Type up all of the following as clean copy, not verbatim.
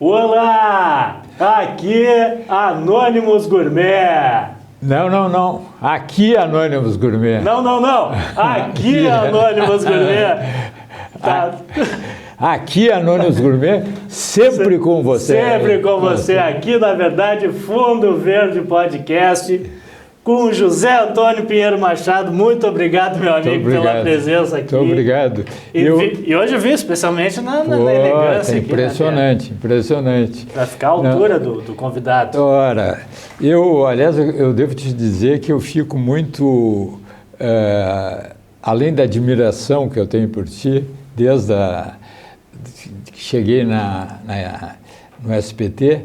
Olá! Aqui Anônimos Gourmet. Não. Aqui Anônimos Gourmet. Não. Aqui Anônimos Gourmet. Tá. Aqui Anônimos Gourmet, sempre com você. Sempre com você. Aqui, na verdade, Fundo Verde Podcast, com José Antônio Pinheiro Machado. Muito obrigado, meu amigo, pela presença aqui. Muito obrigado. E hoje eu vi especialmente na elegância. Impressionante, aqui, impressionante. Para ficar à altura do convidado. Ora, aliás, eu devo te dizer que eu fico muito, além da admiração que eu tenho por ti, desde que cheguei no SPT,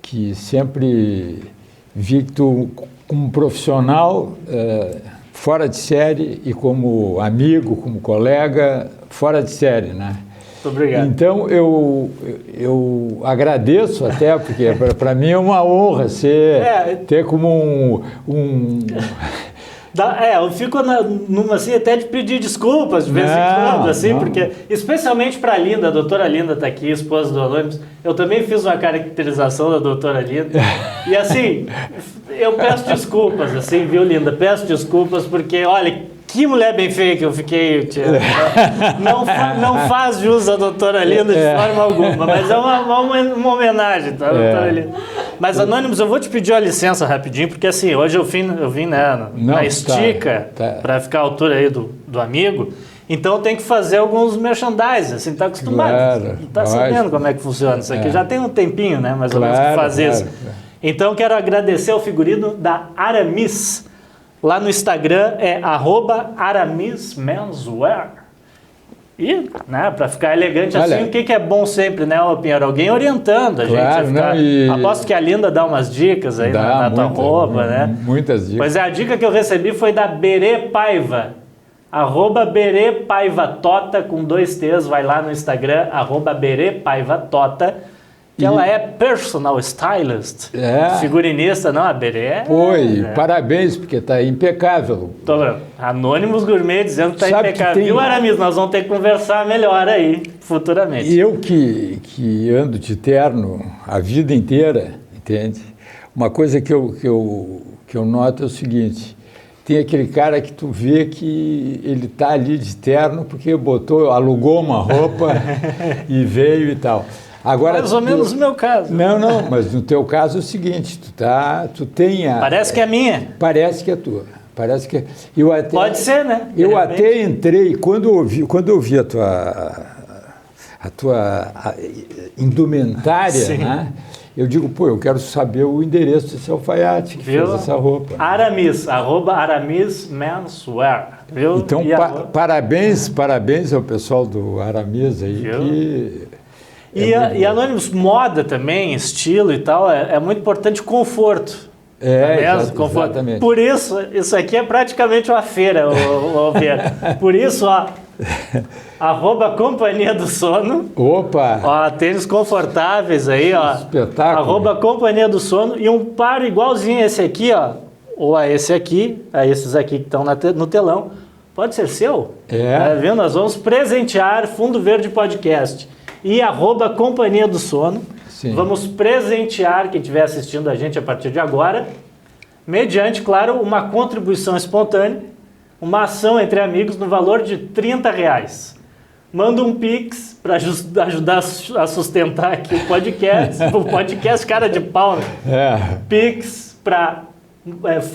que sempre vi que tu, como profissional, fora de série, e como amigo, como colega, fora de série, né? Muito obrigado. Então, eu agradeço até, porque para mim é uma honra ter como eu fico numa assim, até de pedir desculpas de vez em quando, assim, porque, especialmente para a Linda, a doutora Linda está aqui, esposa do Anônimos, eu também fiz uma caracterização da doutora Linda, e assim, eu peço desculpas, assim, viu, Linda? Peço desculpas porque, olha, que mulher bem feia que eu fiquei, tia. Não faz jus à doutora Linda de forma alguma, mas é uma homenagem, tá, doutora Linda? Mas, Anônimos, eu vou te pedir uma licença rapidinho, porque assim, hoje eu vim na estica, para ficar à altura aí do amigo, então eu tenho que fazer alguns merchandising, assim, tá acostumado, claro, tá sabendo como é que funciona isso aqui, já tem um tempinho, né, mais ou menos, que faz isso. Então eu quero agradecer ao figurino da Aramis. Lá no Instagram é @aramismenswear. E, né, para ficar elegante assim, o que é bom sempre, né, Pinheiro? Alguém orientando a gente a ficar... Aposto que a Linda dá umas dicas aí na tua roupa, né? Muitas dicas. Pois é, a dica que eu recebi foi da Berê Paiva. @Berê Paiva Tota, com 2 T's, vai lá no Instagram, @Berê Paiva Tota. Que ela é personal stylist, figurinista, não, a Berê parabéns, porque está impecável. Anônimos Gourmet dizendo que está impecável. Viu, Aramis? Nós vamos ter que conversar melhor aí, futuramente. E eu que ando de terno a vida inteira, entende? Uma coisa que eu noto é o seguinte, tem aquele cara que tu vê que ele está ali de terno porque alugou uma roupa e veio e tal. Agora, mais ou menos no meu caso. Não, mas no teu caso é o seguinte, tu tem a... Parece que é minha. Parece que é tua. Parece que pode ser, né? Eu até entrei, quando eu vi a tua indumentária, né? Eu digo, eu quero saber o endereço desse alfaiate que fez essa roupa. Aramis, @aramismenswear. Viu? Então, parabéns ao pessoal do Aramis aí, que... E Anônimos, moda também, estilo e tal, é muito importante conforto. Exatamente. Por isso, isso aqui é praticamente uma feira, Por isso, @Companhia do Sono. Opa! Tênis confortáveis aí, Espetáculo. @Companhia do Sono e um par igualzinho a esse aqui, ou a esse aqui, a esses aqui que estão no telão. Pode ser seu? Tá vendo? Nós vamos presentear Fundo Verde Podcast. E @Companhia do Sono. Sim. Vamos presentear quem estiver assistindo a gente a partir de agora, mediante, claro, uma contribuição espontânea, uma ação entre amigos no valor de R$30. Manda um Pix para ajudar a sustentar aqui o podcast cara de pau, né? Pix para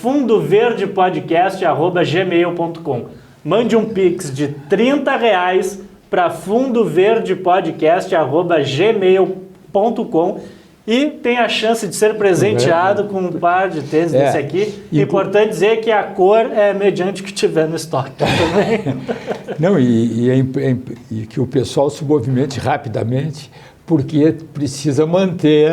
fundoverdepodcast@gmail.com. Mande um Pix de R$30 para fundoverdepodcast@gmail.com e tem a chance de ser presenteado com um par de tênis desse aqui. Importante dizer que a cor é mediante o que tiver no estoque também. Não, e que o pessoal se movimente rapidamente, porque precisa manter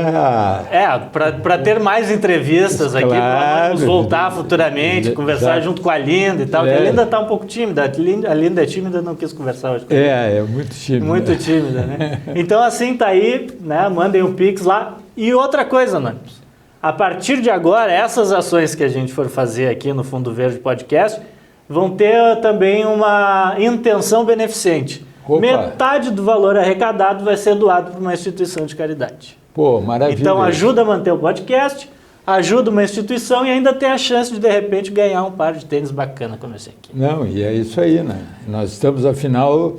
para ter mais entrevistas aqui, vamos voltar futuramente, conversar junto com a Linda e tal, que a Linda está um pouco tímida, a Linda é tímida, não quis conversar hoje. É muito tímida. Muito tímida, né? Então assim, tá aí, né? Mandem um Pix lá. E outra coisa, Anônimos, a partir de agora, essas ações que a gente for fazer aqui no Fundo Verde Podcast vão ter também uma intenção beneficente. Opa. Metade do valor arrecadado vai ser doado para uma instituição de caridade. Pô, maravilha. Então ajuda a manter o podcast, ajuda uma instituição e ainda tem a chance de repente, ganhar um par de tênis bacana como esse aqui. Não, e é isso aí, né? Nós estamos, afinal,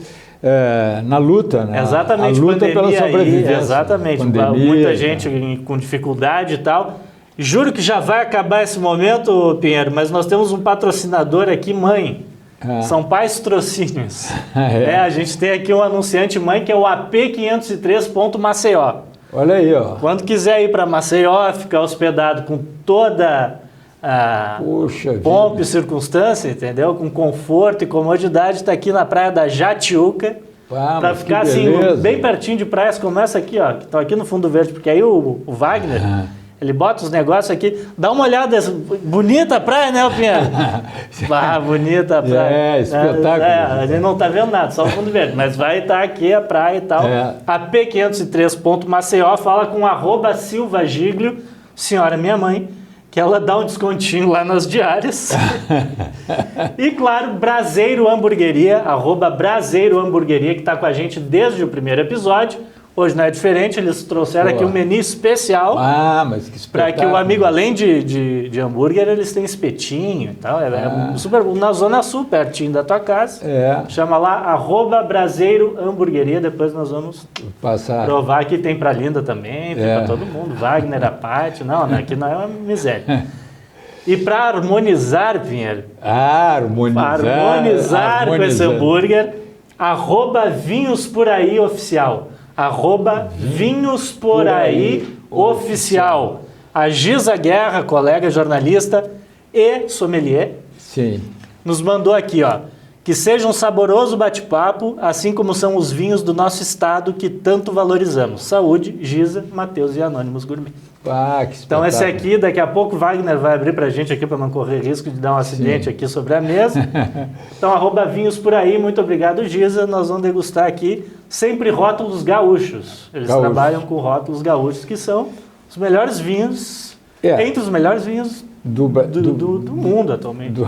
na luta, né? Exatamente, a luta pela sobrevivência. Aí, exatamente, pandemia, muita gente com dificuldade e tal. Juro que já vai acabar esse momento, Pinheiro, mas nós temos um patrocinador aqui, mãe. São pais trocínios. A gente tem aqui um anunciante mãe que é o AP503.Maceió. Olha aí, ó. Quando quiser ir para Maceió, ficar hospedado com toda a pompa e circunstância, entendeu? Com conforto e comodidade, está aqui na praia da Jatiuca. Para ficar assim, bem pertinho de praias como essa aqui, ó, que estão aqui no fundo verde, porque aí o Wagner, ele bota os negócios aqui, dá uma olhada, bonita a praia, né, Pinheiro? Bonita a praia. Espetáculo. A gente não está vendo nada, só o fundo verde, mas vai estar aqui a praia e tal. A P503.Maceió fala com @SilvaGiglio, senhora minha mãe, que ela dá um descontinho lá nas diárias. E claro, Braseiro Hamburgueria, @Braseiro Hamburgueria, que está com a gente desde o primeiro episódio. Hoje não é diferente, eles trouxeram aqui um menu especial. Mas que para que o amigo, além de hambúrguer, eles têm espetinho e tal. Super, na Zona Sul, pertinho da tua casa. Chama lá, @Braseiro Hamburgueria. Depois nós vamos provar que tem para Linda também, tem para todo mundo. Wagner, a Paty. Não, aqui não é uma miséria. E para harmonizar, Pinheiro. Harmonizar com esse hambúrguer, @VinhosPorAí Oficial. @VinhosPorAí Oficial. A Giza Guerra, colega jornalista e sommelier, nos mandou aqui, ó. Que seja um saboroso bate-papo, assim como são os vinhos do nosso estado que tanto valorizamos. Saúde, Giza, Matheus e Anônimos Gourmet. Que então esse aqui, daqui a pouco o Wagner vai abrir pra gente aqui para não correr risco de dar um acidente aqui sobre a mesa. Então @VinhosPorAí, muito obrigado, Giza. Nós vamos degustar aqui sempre rótulos gaúchos. Eles trabalham com rótulos gaúchos, que são os melhores vinhos, entre os melhores vinhos do mundo atualmente. Do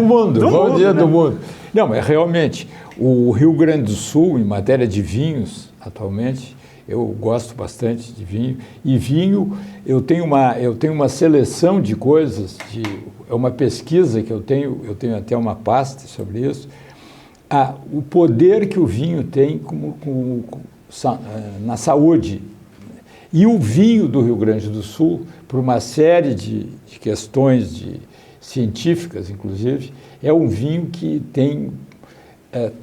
mundo, vamos dizer, né? do mundo. Não, mas realmente, o Rio Grande do Sul, em matéria de vinhos, atualmente, eu gosto bastante de vinho. E vinho, eu tenho uma seleção de coisas, é uma pesquisa que eu tenho até uma pasta sobre isso, o poder que o vinho tem na saúde. E o vinho do Rio Grande do Sul, por uma série de questões científicas, inclusive, é um vinho que tem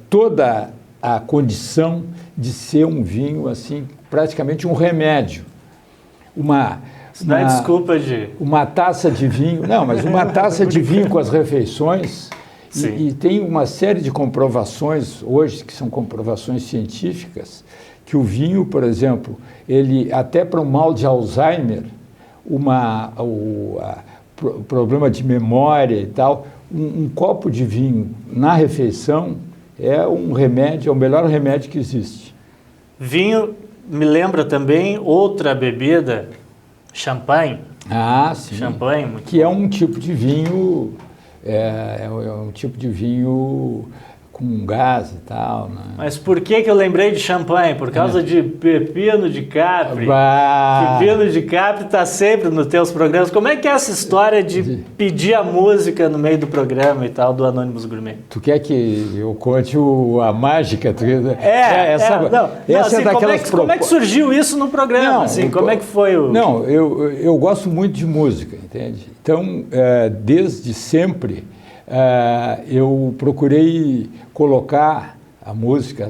toda a condição de ser um vinho, assim, praticamente um remédio. Uma taça de vinho, mas uma taça de vinho com as refeições, e tem uma série de comprovações hoje, que são comprovações científicas, que o vinho, por exemplo, ele até para o mal de Alzheimer, problema de memória e tal, um copo de vinho na refeição é um remédio, é o melhor remédio que existe. Vinho me lembra também outra bebida, champanhe. Sim. Champanhe. Que é um tipo de vinho, é um tipo de vinho com gás e tal, né? Mas por que eu lembrei de champanhe? Por causa de Pepino de Capri. Pepino de Capri está sempre nos teus programas. Como é que é essa história de pedir a música no meio do programa e tal, do Anônimos Gourmet? Tu quer que eu conte a mágica? Como é que surgiu isso no programa? Como é que foi o... Não, eu gosto muito de música, entende? Então, desde sempre... eu procurei colocar a música,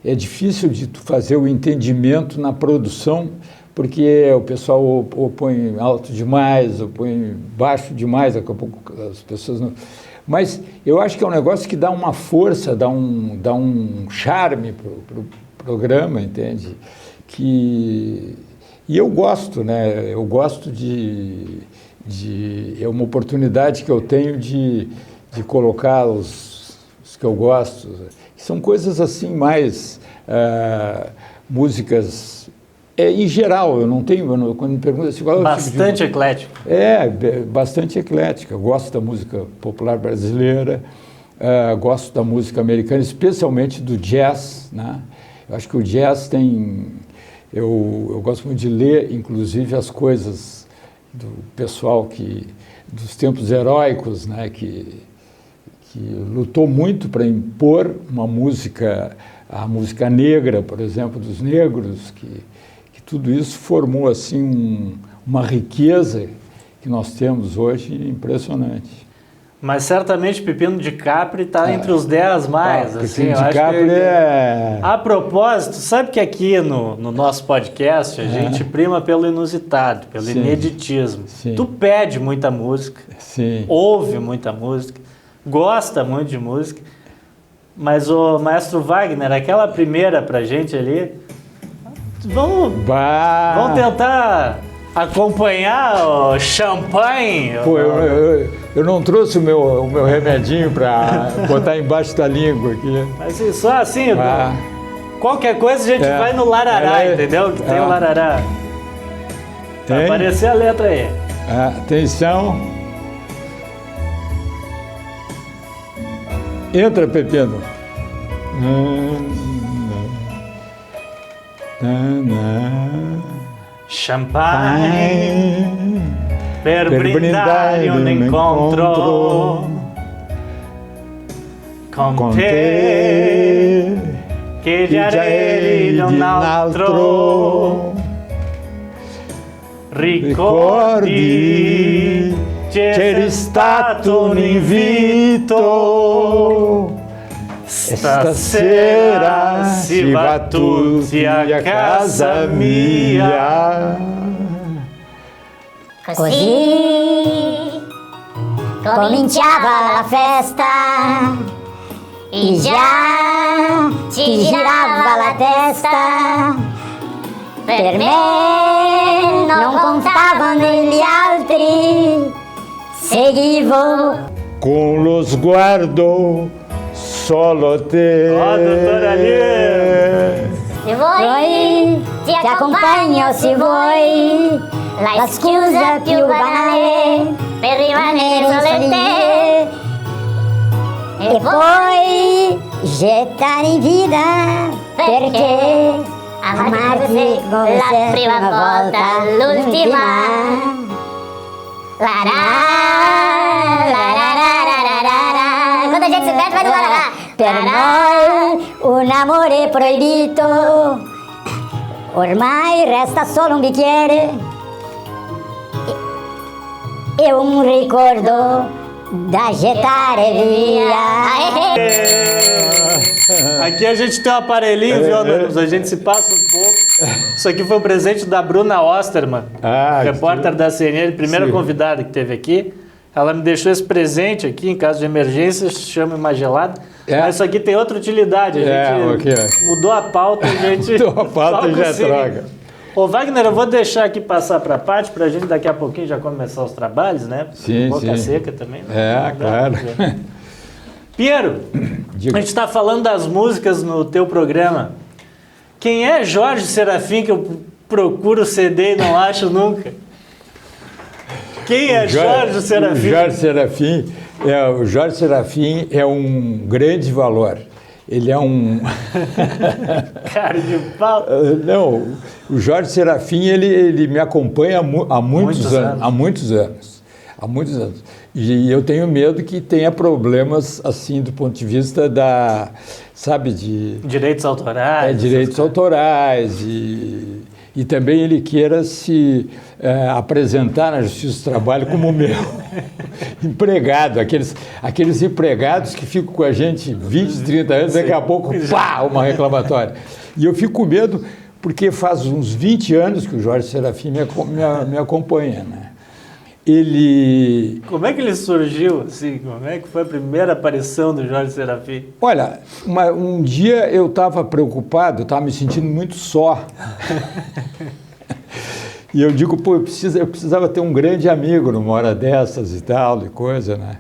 é difícil de fazer o entendimento na produção, porque o pessoal ou põe alto demais, ou põe baixo demais, daqui a pouco as pessoas não... Mas eu acho que é um negócio que dá uma força, dá um charme para o programa, entende? E eu gosto, né? Eu gosto é uma oportunidade que eu tenho de colocar os que eu gosto, que são coisas assim mais músicas em geral. Eu não tenho, quando me perguntam assim, qual é o bastante tipo de... eclético. Bastante eclética. Eu gosto da música popular brasileira, gosto da música americana, especialmente do jazz, né? Eu acho que o jazz tem... Eu gosto muito de ler, inclusive, as coisas do pessoal dos tempos heróicos, né? Que lutou muito para impor uma música, a música negra, por exemplo, dos negros, que tudo isso formou assim uma riqueza que nós temos hoje impressionante. Mas certamente Pepino de Capri está entre os 10 mais. Assim, Pepino de Capri é... A propósito, sabe que aqui no nosso podcast a gente prima pelo inusitado, pelo ineditismo. Sim. Tu pede muita música, ouve muita música, gosta muito de música, mas o maestro Wagner, aquela primeira pra gente ali, vamos tentar acompanhar o champanhe. Pô, eu não trouxe o meu remedinho para botar embaixo da língua aqui. Mas só assim, qualquer coisa a gente vai no larará, entendeu? Que tem o larará. Vai aparecer a letra aí. Atenção. Entra, Pepino. Champagne per brindare un incontro con te che già eri un altro. Ricordi c'eri stato un invito. Stasera si va tutti a casa mia. Così cominciava la festa e già ci girava la testa. Per me non contavano gli altri, seguivo con lo sguardo solo te. Doutora Alinda! Se vuoi ti accompagno, se vuoi, la scusa più banale per rimanere solo in te. E poi gettare in vita, perché amarti la prima volta, l'ultima. La la la la la la la. Quando a gente se perde vai do larará. Per noi un amore proibito, ormai resta solo un bicchiere e un ricordo da gettare via. Aqui a gente tem um aparelhinho, viu, Anônimos? A gente se passa um pouco. Isso aqui foi um presente da Bruna Osterman, repórter da CNN, primeira convidada que teve aqui. Ela me deixou esse presente aqui, em caso de emergência, chama uma gelada. Mas isso aqui tem outra utilidade. A gente mudou a pauta, a gente... Mudou a pauta e já troca. Ô, Wagner, eu vou deixar aqui passar para a Paty, para a gente daqui a pouquinho já começar os trabalhos, né? Sim, Boca seca também. Claro. Piero, a gente está falando das músicas no teu programa. Quem é Jorge Serafim, que eu procuro o CD e não acho nunca? Quem é Jorge Serafim? O Jorge Serafim é um grande valor. Ele é um... Cara de pau. Não, o Jorge Serafim, ele me acompanha há muitos anos. E eu tenho medo que tenha problemas, assim, do ponto de vista da, sabe, de... Direitos autorais. Direitos autorais e também ele queira se apresentar na Justiça do Trabalho como meu empregado, aqueles empregados que ficam com a gente 20, 30 anos, daqui a pouco, pá, uma reclamatória. E eu fico com medo porque faz uns 20 anos que o Jorge Serafim me acompanha, né? Como é que ele surgiu, assim? Como é que foi a primeira aparição do Jorge Serafim? Olha, um dia eu estava preocupado, estava me sentindo muito só. E eu digo, pô, eu precisava ter um grande amigo numa hora dessas e tal, e coisa, né?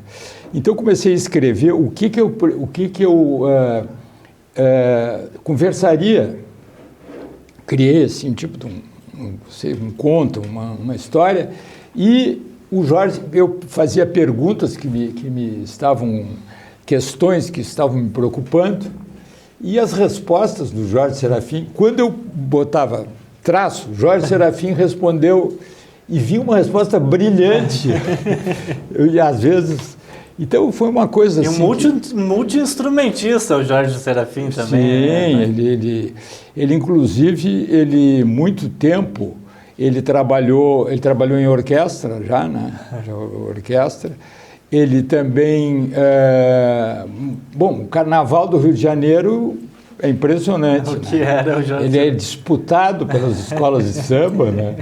Então eu comecei a escrever o que eu conversaria. Criei, assim, um tipo de um conto, uma história, e o Jorge, eu fazia perguntas que me estavam questões que estavam me preocupando, e as respostas do Jorge Serafim, quando eu botava traço, Jorge Serafim respondeu, e vi uma resposta brilhante. E às vezes... Então foi uma coisa assim... E um multi-instrumentista, o Jorge Serafim também. Sim, ele inclusive, muito tempo, ele trabalhou em orquestra já, né? Orquestra. Ele também... Bom, o Carnaval do Rio de Janeiro é impressionante. O que era o Jorge Ele é disputado pelas escolas de samba, né?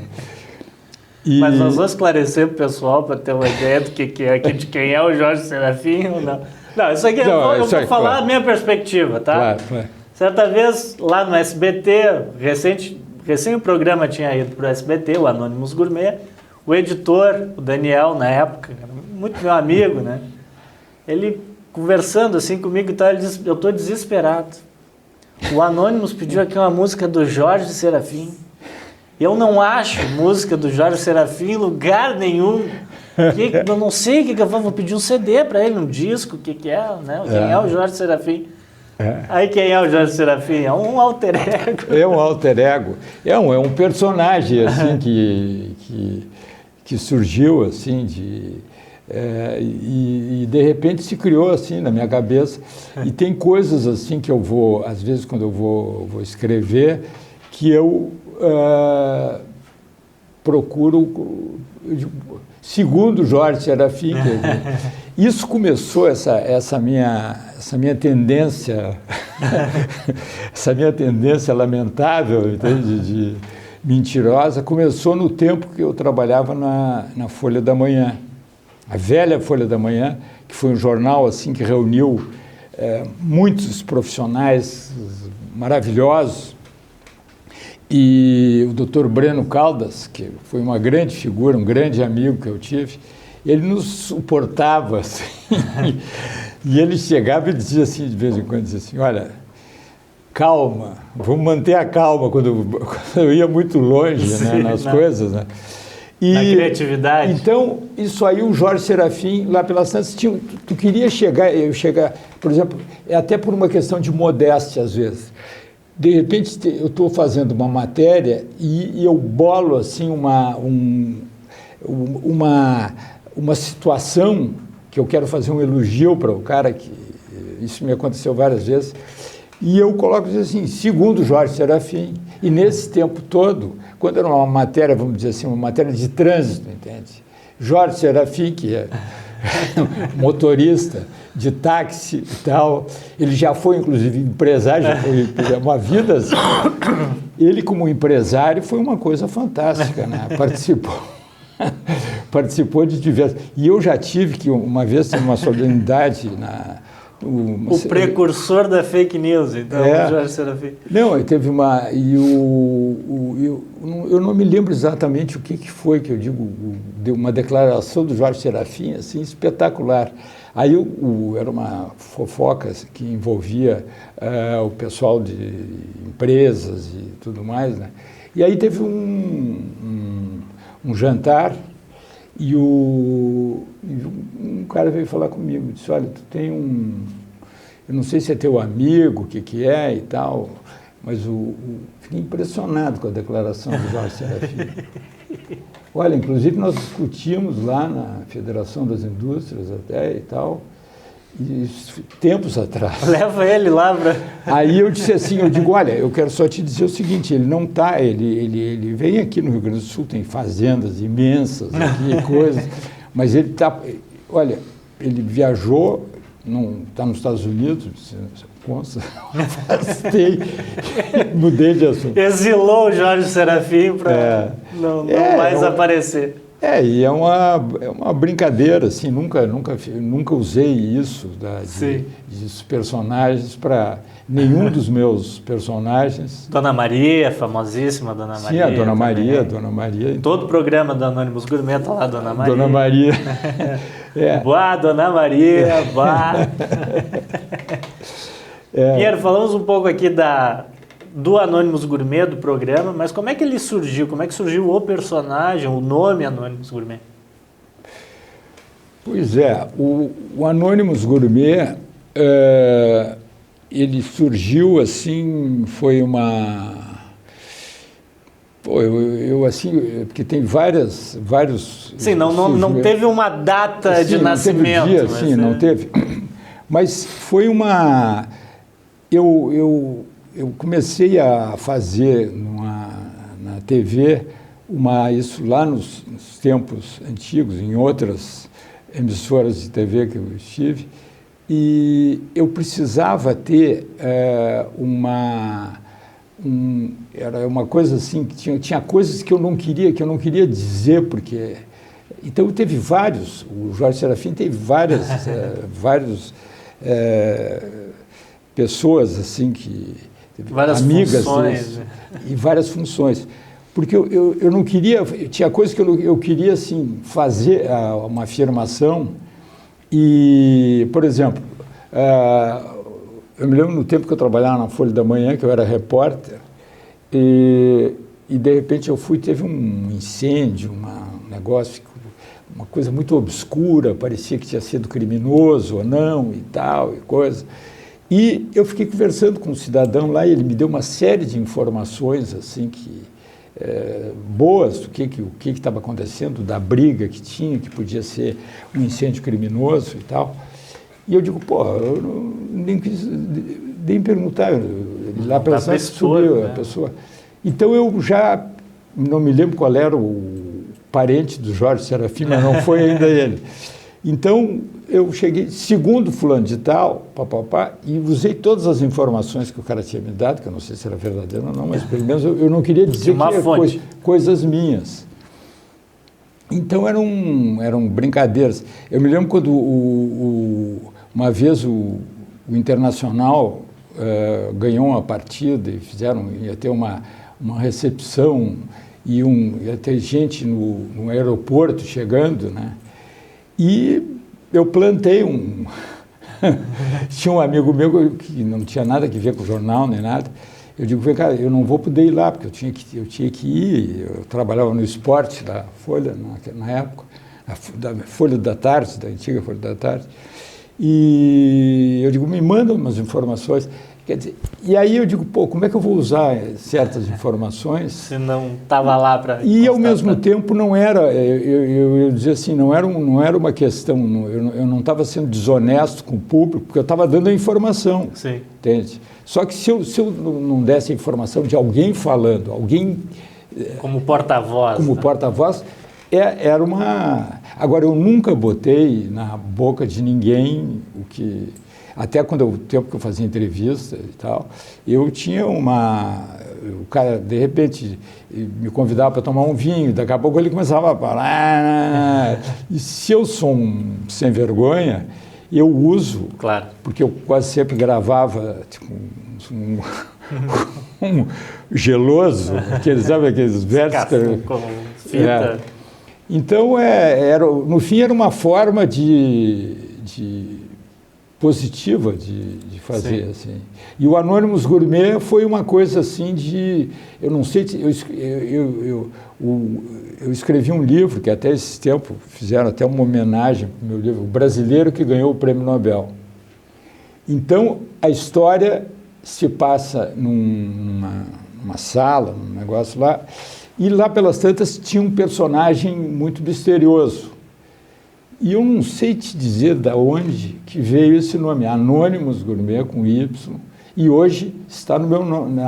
Mas nós vamos esclarecer para o pessoal para ter uma ideia do que é, de quem é o Jorge Serafim ou não. Não, isso aqui eu vou falar a minha perspectiva, tá? Claro. Certa vez, lá no SBT, recém o programa tinha ido para o SBT, o Anônimos Gourmet, o editor, o Daniel, na época, muito meu amigo, né? Ele conversando assim comigo e tal, ele disse, eu estou desesperado. O Anônimos pediu aqui uma música do Jorge Serafim. Eu não acho música do Jorge Serafim em lugar nenhum. Eu não sei o que eu vou pedir um CD para ele, um disco, o que é, né? Quem é o Jorge Serafim? Aí quem é o Jorge Serafim? É um alter ego. É um alter ego. É um personagem assim que surgiu assim e de repente se criou assim na minha cabeça. E tem coisas assim que eu vou, às vezes quando eu vou escrever, que eu procuro, segundo Jorge Serafim, isso começou, essa minha tendência, essa minha tendência lamentável, entende, de mentirosa, começou no tempo que eu trabalhava na Folha da Manhã, a velha Folha da Manhã, que foi um jornal assim que reuniu muitos profissionais maravilhosos. E o Dr. Breno Caldas, que foi uma grande figura, um grande amigo que eu tive, ele nos suportava, assim, e ele chegava e dizia assim, de vez em quando, dizia assim, olha, calma, vamos manter a calma quando eu ia muito longe, né, nas coisas, né? Na criatividade. Então, isso aí, o Jorge Serafim, lá pelas tantas, tu queria chegar, por exemplo, até por uma questão de modéstia, às vezes. De repente, eu estou fazendo uma matéria e eu bolo assim, uma situação que eu quero fazer um elogio para o cara, que isso me aconteceu várias vezes, e eu coloco assim, segundo Jorge Serafim, e nesse tempo todo, quando era uma matéria, vamos dizer assim, uma matéria de trânsito, entende? Jorge Serafim, que é motorista de táxi e tal, ele já foi inclusive empresário, já foi uma vida assim. Ele como empresário foi uma coisa fantástica, né? Participou de diversos, e eu já tive que uma vez ter uma solenidade o precursor da fake news, então, o Jorge Serafim. Não, teve uma... eu não me lembro exatamente o que foi que eu digo, deu uma declaração do Jorge Serafim, assim, espetacular. Aí era uma fofoca assim, que envolvia o pessoal de empresas e tudo mais, né? E aí teve um jantar e um cara veio falar comigo, disse, olha, tu tem eu não sei se é teu amigo, o que é e tal, mas fiquei impressionado com a declaração do Jorge Serafim. Olha, inclusive nós discutimos lá na Federação das Indústrias até e tal, tempos atrás. Leva ele lá para... Aí eu disse assim, eu digo, olha, eu quero só te dizer o seguinte, ele não está, ele vem aqui no Rio Grande do Sul, tem fazendas imensas aqui, coisas, mas ele está, olha, ele viajou, está nos Estados Unidos, consta, afastei, mudei de assunto. Exilou o Jorge Serafim para não mais aparecer. E é uma brincadeira, assim, nunca usei isso de personagens para nenhum dos meus personagens. Dona Maria, famosíssima Dona Maria. Sim, a Dona Maria, Dona Maria. Todo programa do Anônimos Gourmet está lá, Dona Maria. Dona Maria. Boa, Dona Maria, boa. Pinheiro, falamos um pouco aqui do Anônimos Gourmet, do programa, mas como é que ele surgiu? Como é que surgiu o personagem, o nome Anônimos Gourmet? Pois é, o Anônimos Gourmet, ele surgiu assim, foi uma... Pô, eu assim, porque tem vários... Sim, não teve uma data de nascimento. Não teve dia, sim, não teve. Mas foi uma... Eu comecei a fazer na TV, isso lá nos tempos antigos, em outras emissoras de TV que eu estive, e eu precisava ter era uma coisa assim, que tinha coisas que eu não queria dizer, porque... Então teve vários, o Jorge Serafim teve várias pessoas assim que... Várias amigas funções. E várias funções. Porque eu não queria... Tinha coisas que eu queria assim, fazer uma afirmação e, por exemplo... eu me lembro no tempo que eu trabalhava na Folha da Manhã, que eu era repórter, e de repente teve um incêndio, um negócio, uma coisa muito obscura, parecia que tinha sido criminoso ou não e tal, e coisa. E eu fiquei conversando com um cidadão lá e ele me deu uma série de informações assim boas do que estava acontecendo, da briga que tinha, que podia ser um incêndio criminoso e tal. E eu digo, eu nem quis nem perguntar, lá pensando que subiu a pessoa. Então eu já não me lembro qual era o parente do Jorge Serafim, mas não foi ainda ele. Então eu cheguei, segundo fulano de tal, e usei todas as informações que o cara tinha me dado, que eu não sei se era verdadeiro ou não, mas pelo menos eu não queria dizer que eram coisas minhas. Então eram brincadeiras. Eu me lembro quando uma vez o Internacional ganhou uma partida e ia ter uma recepção e ia ter gente no aeroporto chegando, né? E eu plantei tinha um amigo meu que não tinha nada a ver com o jornal nem nada. Eu digo, vem cá, eu não vou poder ir lá, porque eu tinha que ir, eu trabalhava no esporte da Folha, na época, da Folha da Tarde, da antiga Folha da Tarde, e eu digo, me manda umas informações, quer dizer, e aí eu digo, como é que eu vou usar certas informações? Se não estava lá para... E ao mesmo tempo não era, eu dizia assim, não era uma questão, eu não estava sendo desonesto com o público, porque eu estava dando a informação, sim, entende? Só que se eu não desse a informação de alguém falando, alguém... Como porta-voz. Como porta-voz, era uma... Agora, eu nunca botei na boca de ninguém o que... Até o tempo que eu fazia entrevista e tal, eu tinha o cara, de repente, me convidava para tomar um vinho, daqui a pouco ele começava a falar... E se eu sou sem vergonha... Eu uso, claro, porque eu quase sempre gravava tipo, um geloso, aqueles versos. Com fita. Então, no fim, era uma forma positiva de fazer. Assim. E o Anônimos Gourmet foi uma coisa assim de... Eu não sei... Eu escrevi um livro, que até esse tempo fizeram até uma homenagem para o meu livro, O Brasileiro que Ganhou o Prêmio Nobel. Então, a história se passa numa sala, num negócio lá, e lá pelas tantas tinha um personagem muito misterioso. E eu não sei te dizer de onde que veio esse nome, Anônimos Gourmet, com Y, e hoje está no meu nome,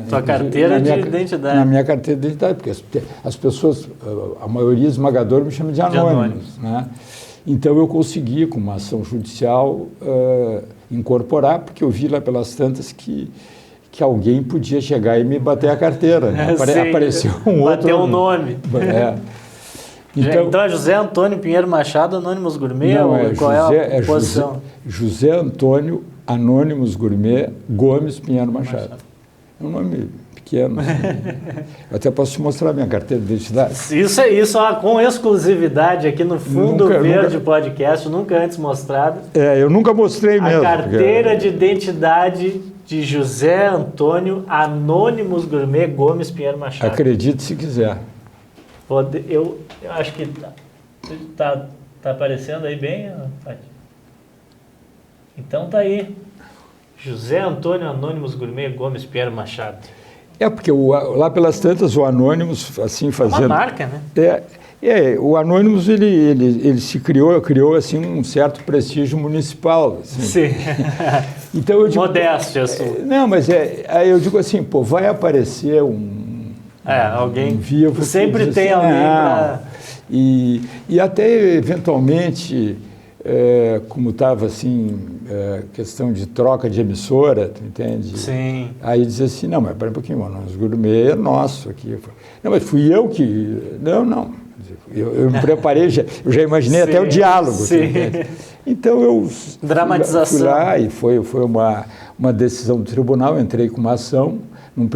tua carteira de identidade. Na minha carteira de identidade, porque as pessoas, a maioria esmagadora, me chama de anônimos. Né? Então eu consegui, com uma ação judicial, incorporar, porque eu vi lá pelas tantas que alguém podia chegar e me bater a carteira. Né? Apareceu um outro... Bateu um nome. Então é José Antônio Pinheiro Machado, Anônimos Gourmet? Não, qual é a posição? José Antônio Anônimos Gourmet Gomes Pinheiro Machado. É um nome pequeno. Assim. Eu até posso te mostrar minha carteira de identidade. Isso com exclusividade aqui no Fundo Verde Podcast, nunca antes mostrado. Eu nunca mostrei mesmo. A carteira de identidade de José Antônio Anônimos Gourmet Gomes Pinheiro Machado. Acredite se quiser. Eu acho que tá aparecendo aí bem, Fátima? Então tá aí. José Antônio Anônimos Gourmet Gomes Pierre Machado. Porque lá pelas tantas o Anônimos, assim, fazendo... É uma marca, né? O Anônimos, ele se criou assim, um certo prestígio municipal. Assim. Sim. Então, eu digo, modéstia sua. Não, mas aí eu digo assim, vai aparecer alguém. Um vivo. Sempre tem alguém para... E até, eventualmente, como estava assim, questão de troca de emissora, tu entende? Sim. Aí dizia assim, não, mas pera um pouquinho, mano, os gourmet é nosso aqui. Não, mas fui eu que... Não. Eu me preparei, eu já imaginei até o diálogo. Sim. Então eu dramatização. Fui lá e foi uma decisão do tribunal, entrei com uma ação, em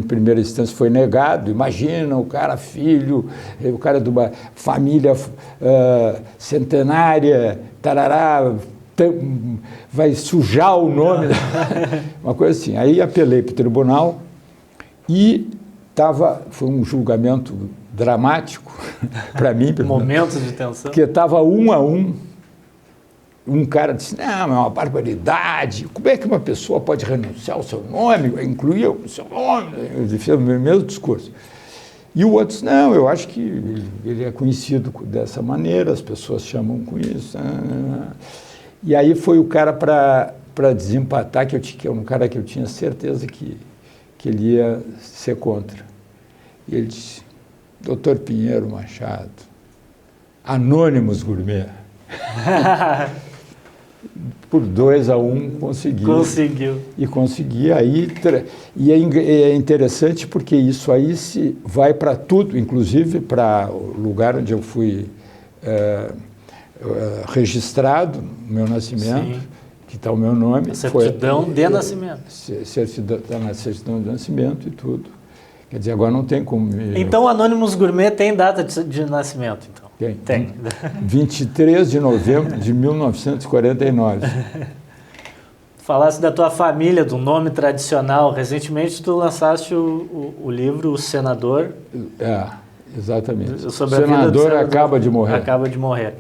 primeira instância foi negado. Imagina, o cara filho, o cara de uma família centenária, tarará, vai sujar o nome, uma coisa assim. Aí apelei para o tribunal e foi um julgamento dramático para mim. Momentos de tensão. Porque estava 1 a 1. Um cara disse, não, é uma barbaridade. Como é que uma pessoa pode renunciar ao seu nome, incluir o seu nome? Eu fiz o mesmo discurso. E o outro disse, não, eu acho que ele é conhecido dessa maneira, as pessoas chamam com isso. E aí foi o cara para desempatar, que é um cara que eu tinha certeza que ele ia ser contra. E ele disse, Dr. Pinheiro Machado, Anônimos Gourmet. Por 2 a 1 conseguiu. E consegui aí. E é interessante porque isso aí vai para tudo, inclusive para o lugar onde eu fui registrado, no meu nascimento, sim, que está o meu nome. A certidão de nascimento. Certidão de nascimento e tudo. Quer dizer, agora não tem como... Então, Anônimos Gourmet tem data de nascimento, então? Tem. 23 de novembro de 1949. Falasse da tua família, do nome tradicional. Recentemente, tu lançaste o livro O Senador. Exatamente. O senador acaba de morrer. Acaba de morrer.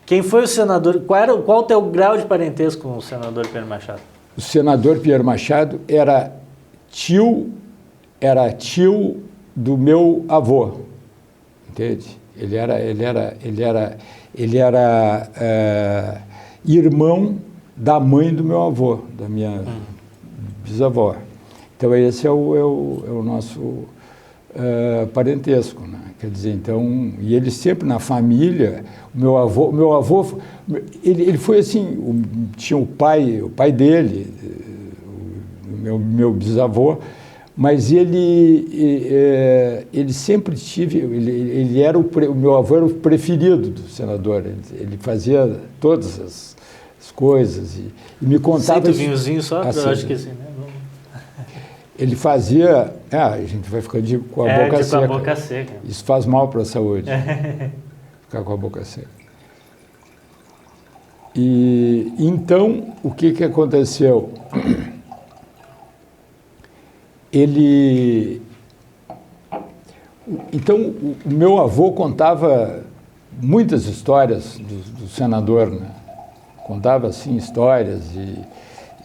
Quem foi o senador? Qual o teu grau de parentesco com o senador Pierre Machado? O senador Pierre Machado era tio do meu avô, entende? Ele era irmão da mãe do meu avô, da minha bisavó. Então esse é o nosso parentesco, né? Quer dizer, então, e ele sempre na família, o meu avô, ele foi assim, tinha o pai dele, meu bisavô. Mas ele sempre ele era o meu avô era o preferido do senador. Ele fazia todas as coisas e me contava... Aceita o vinhozinho só? Assim, eu acho que sim, né? Ele fazia... a gente vai ficar com a boca seca. Com a boca seca. Isso faz mal para a saúde, ficar com a boca seca. E então, o que aconteceu? Então, o meu avô contava muitas histórias do senador, né? Contava, assim, histórias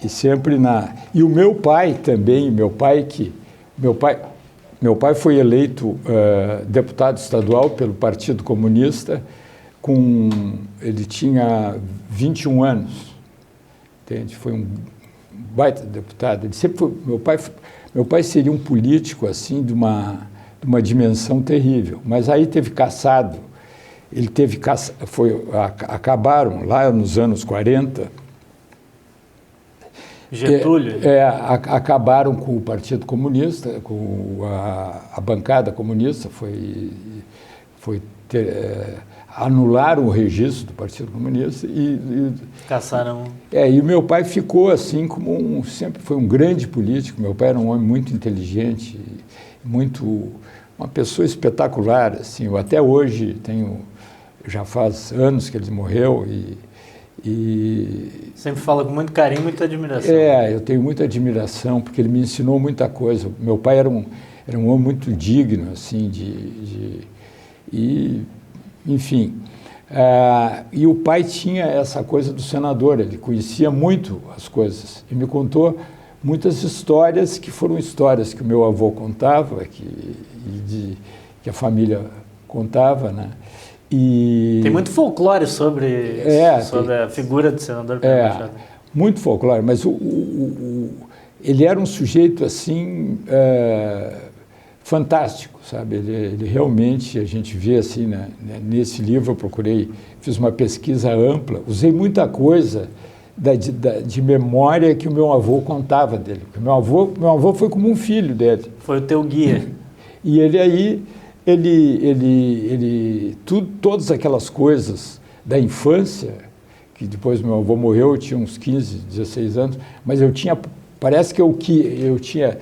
e sempre E o meu pai também, meu pai foi eleito deputado estadual pelo Partido Comunista ele tinha 21 anos, entende? Foi um baita deputado. Ele sempre foi, meu pai seria um político assim de uma dimensão terrível, mas aí acabaram lá nos anos 40. Getúlio. Acabaram com o Partido Comunista, com a bancada comunista, anularam o registro do Partido Comunista e caçaram. E o meu pai ficou assim como sempre foi um grande político. Meu pai era um homem muito inteligente, uma pessoa espetacular, assim. Eu até hoje já faz anos que ele morreu e sempre fala com muito carinho, muita admiração. Eu tenho muita admiração porque ele me ensinou muita coisa. Meu pai era um homem muito digno, assim, enfim, E o pai tinha essa coisa do senador, ele conhecia muito as coisas e me contou muitas histórias que foram histórias que o meu avô contava, que a família contava, né? E tem muito folclore sobre a figura do senador Pinheiro Machado. Muito folclore, mas ele era um sujeito assim fantástico, sabe? Ele realmente, a gente vê assim, né? Nesse livro eu fiz uma pesquisa ampla, usei muita coisa de memória que o meu avô contava dele. Porque meu avô foi como um filho dele. Foi o teu guia. E todas aquelas coisas da infância, que depois meu avô morreu, eu tinha uns 15, 16 anos, mas parece que eu dizia,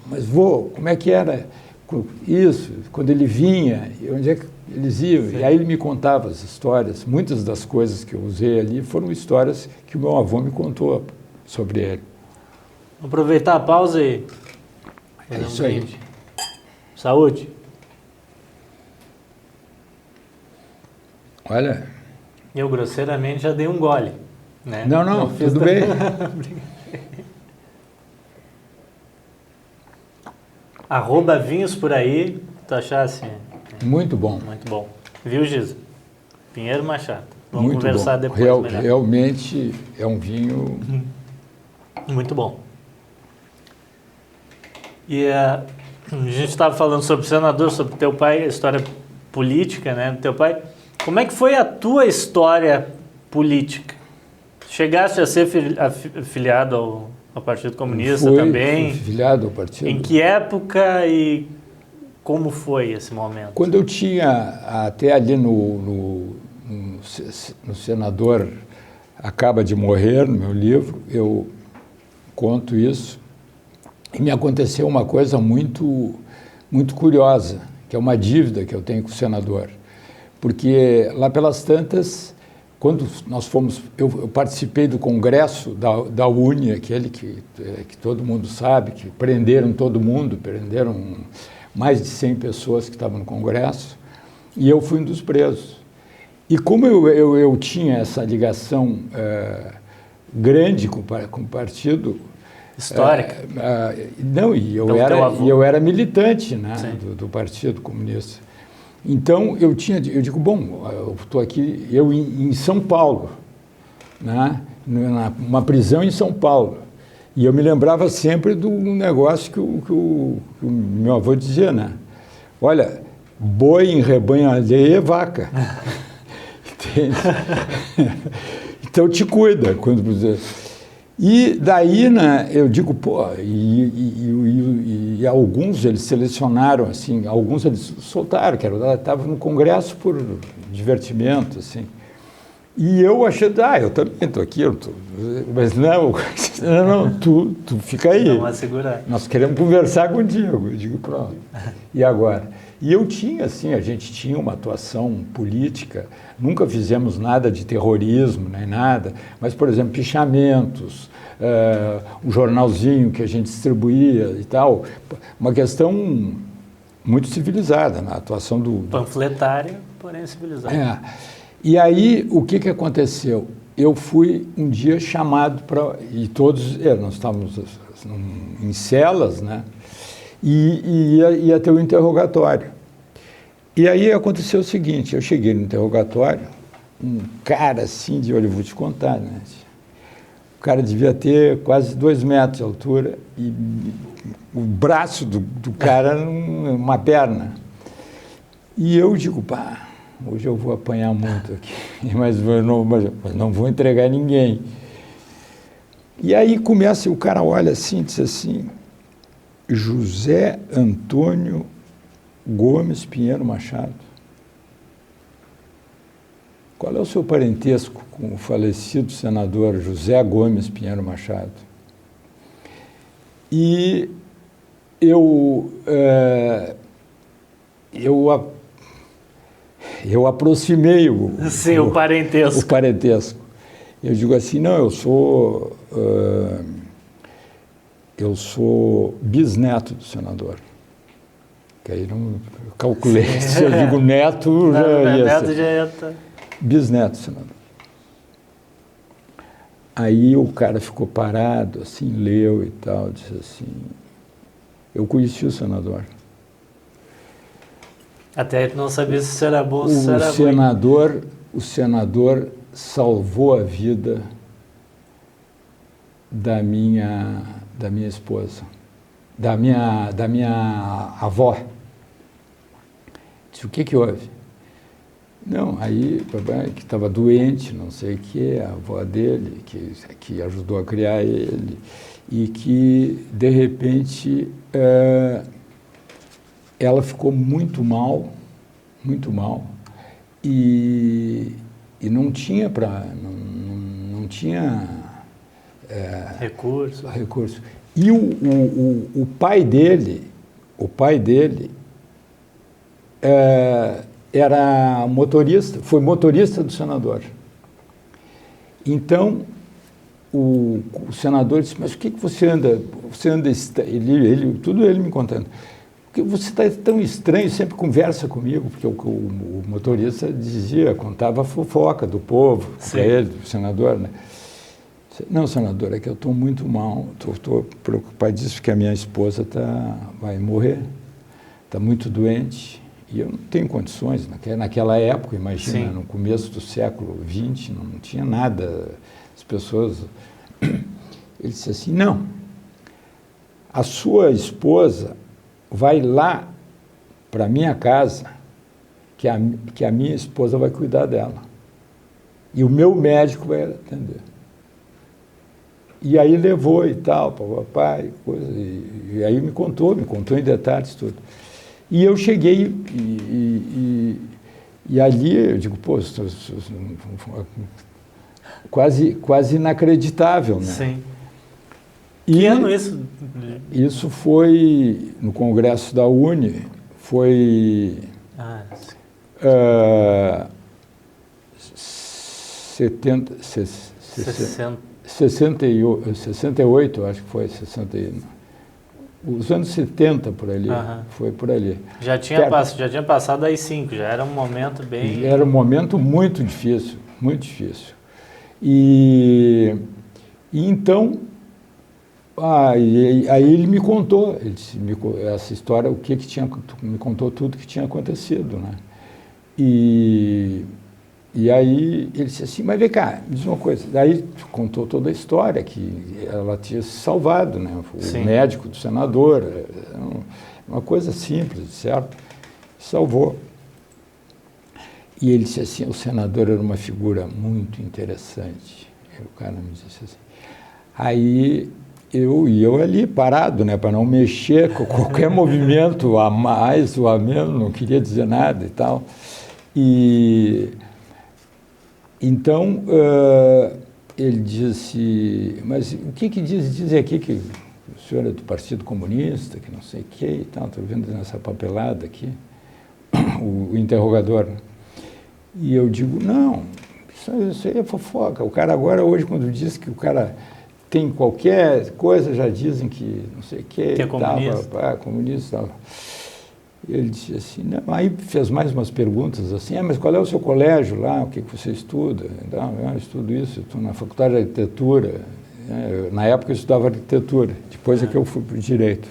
mas vô, como é que era isso? Quando ele vinha, onde é que eles iam? Sim. E aí ele me contava as histórias, muitas das coisas que eu usei ali foram histórias que o meu avô me contou sobre ele. Vou aproveitar a pausa e... É isso aí. Saúde. Olha... Eu grosseiramente já dei um gole, né? Não, tudo bem. @ vinhos por aí, tu achasse? Muito bom. Muito bom. Viu, Giza? Pinheiro Machado. Vamos muito conversar bom. depois melhor. Realmente é um vinho... Muito bom. E a gente estava falando sobre o senador, sobre teu pai, a história política, né, do teu pai. Como é que foi a tua história política? Chegaste a ser afiliado ao Partido Comunista também? Fui afiliado ao partido. Em que época e como foi esse momento? Quando eu tinha, até ali no senador acaba de morrer, no meu livro, eu conto isso, e me aconteceu uma coisa muito, muito curiosa, que é uma dívida que eu tenho com o senador. Porque lá pelas tantas, quando nós fomos, eu participei do congresso da UNE, aquele que todo mundo sabe, que prenderam todo mundo, prenderam mais de 100 pessoas que estavam no congresso, e eu fui um dos presos. E como eu tinha essa ligação grande com o partido... Histórica? Não, e eu era militante, né, do Partido Comunista. Então, eu digo, bom, eu estou aqui, em São Paulo, né, numa prisão em São Paulo. E eu me lembrava sempre do negócio que o meu avô dizia, né? Olha, boi em rebanho alheio é vaca. Entende? Então, te cuida. E daí, né, eu digo, pô, e alguns eles selecionaram, assim, alguns eles soltaram, que estava no Congresso por divertimento, assim. E eu achei, eu também estou aqui, mas não, tu fica aí. Vamos segurar. Nós queremos conversar contigo. Eu digo, pronto. E agora? E eu tinha, assim, a gente tinha uma atuação política, nunca fizemos nada de terrorismo, nem nada, mas, por exemplo, pichamentos, um jornalzinho que a gente distribuía e tal, uma questão muito civilizada na atuação do... Panfletária, porém civilizada. E aí, o que aconteceu? Eu fui um dia chamado para... E todos, nós estávamos em celas, né? E ia ter um interrogatório. E aí aconteceu o seguinte, eu cheguei no interrogatório, um cara assim de olho, eu vou te contar, né? O cara devia ter quase 2 metros de altura e o braço do cara uma perna. E eu digo, pá, hoje eu vou apanhar muito aqui, mas não vou entregar ninguém. E aí começa, o cara olha assim, diz assim, José Antônio Gomes Pinheiro Machado. Qual é o seu parentesco com o falecido senador José Gomes Pinheiro Machado? E eu aproximei o parentesco. O parentesco. Eu digo assim, não, eu sou bisneto do senador. que aí não calculei. Se eu digo neto, neto já ia estar. Bisneto, senador. Aí o cara ficou parado, assim, leu e tal, disse assim, eu conheci o senador. Até aí tu não sabia se isso era bom ou se isso era ruim. O senador salvou a vida da minha esposa, da minha avó. Disse, o que houve? Não, aí, papai, que estava doente, não sei o quê, a avó dele, que ajudou a criar ele, e que, de repente, ela ficou muito mal, e não tinha não tinha recurso. E o pai dele era motorista, foi motorista do senador. Então, o senador disse, mas o que você anda tudo ele me contando, porque você está tão estranho, sempre conversa comigo, porque o motorista contava a fofoca do povo, para ele, do senador, né? Não, senador, é que eu estou muito mal, estou preocupadíssimo que a minha esposa vai morrer, está muito doente, e eu não tenho condições, naquela época, imagina, no começo do século XX, não tinha nada, as pessoas... Ele disse assim, não, a sua esposa vai lá para a minha casa, que a minha esposa vai cuidar dela, e o meu médico vai atender. E aí levou e tal, para o papai, coisa, e aí me contou em detalhes tudo. E eu cheguei e ali eu digo, pô, quase inacreditável, né? Sim. Que ano isso? Isso foi no Congresso da UNE, foi 68, acho que foi, 60, os anos 70 por ali, foi por ali. Já tinha passado aí 5, já era um momento bem... Era um momento muito difícil, muito difícil. E então, aí ele me contou, essa história, me contou tudo que tinha acontecido, né? E aí ele disse assim, mas vem cá, me diz uma coisa. Daí contou toda a história, que ela tinha se salvado, né? O médico do senador, uma coisa simples, certo? Salvou. E ele disse assim, o senador era uma figura muito interessante. E o cara me disse assim. Aí eu ali parado, né? Para não mexer com qualquer movimento a mais ou a menos, não queria dizer nada e tal. Então, ele disse, mas o que dizem aqui que o senhor é do Partido Comunista, que não sei o que e tal, estou vendo nessa papelada aqui, o interrogador. E eu digo, não, isso aí é fofoca. O cara agora, hoje, quando diz que o cara tem qualquer coisa, já dizem que não sei o que é comunista. Comunista. Tal. Ele disse assim, não. Aí fez mais umas perguntas assim, mas qual é o seu colégio lá, o que você estuda? Então, eu estudo isso, estou na faculdade de arquitetura. Na época eu estudava arquitetura, depois é que eu fui para o direito.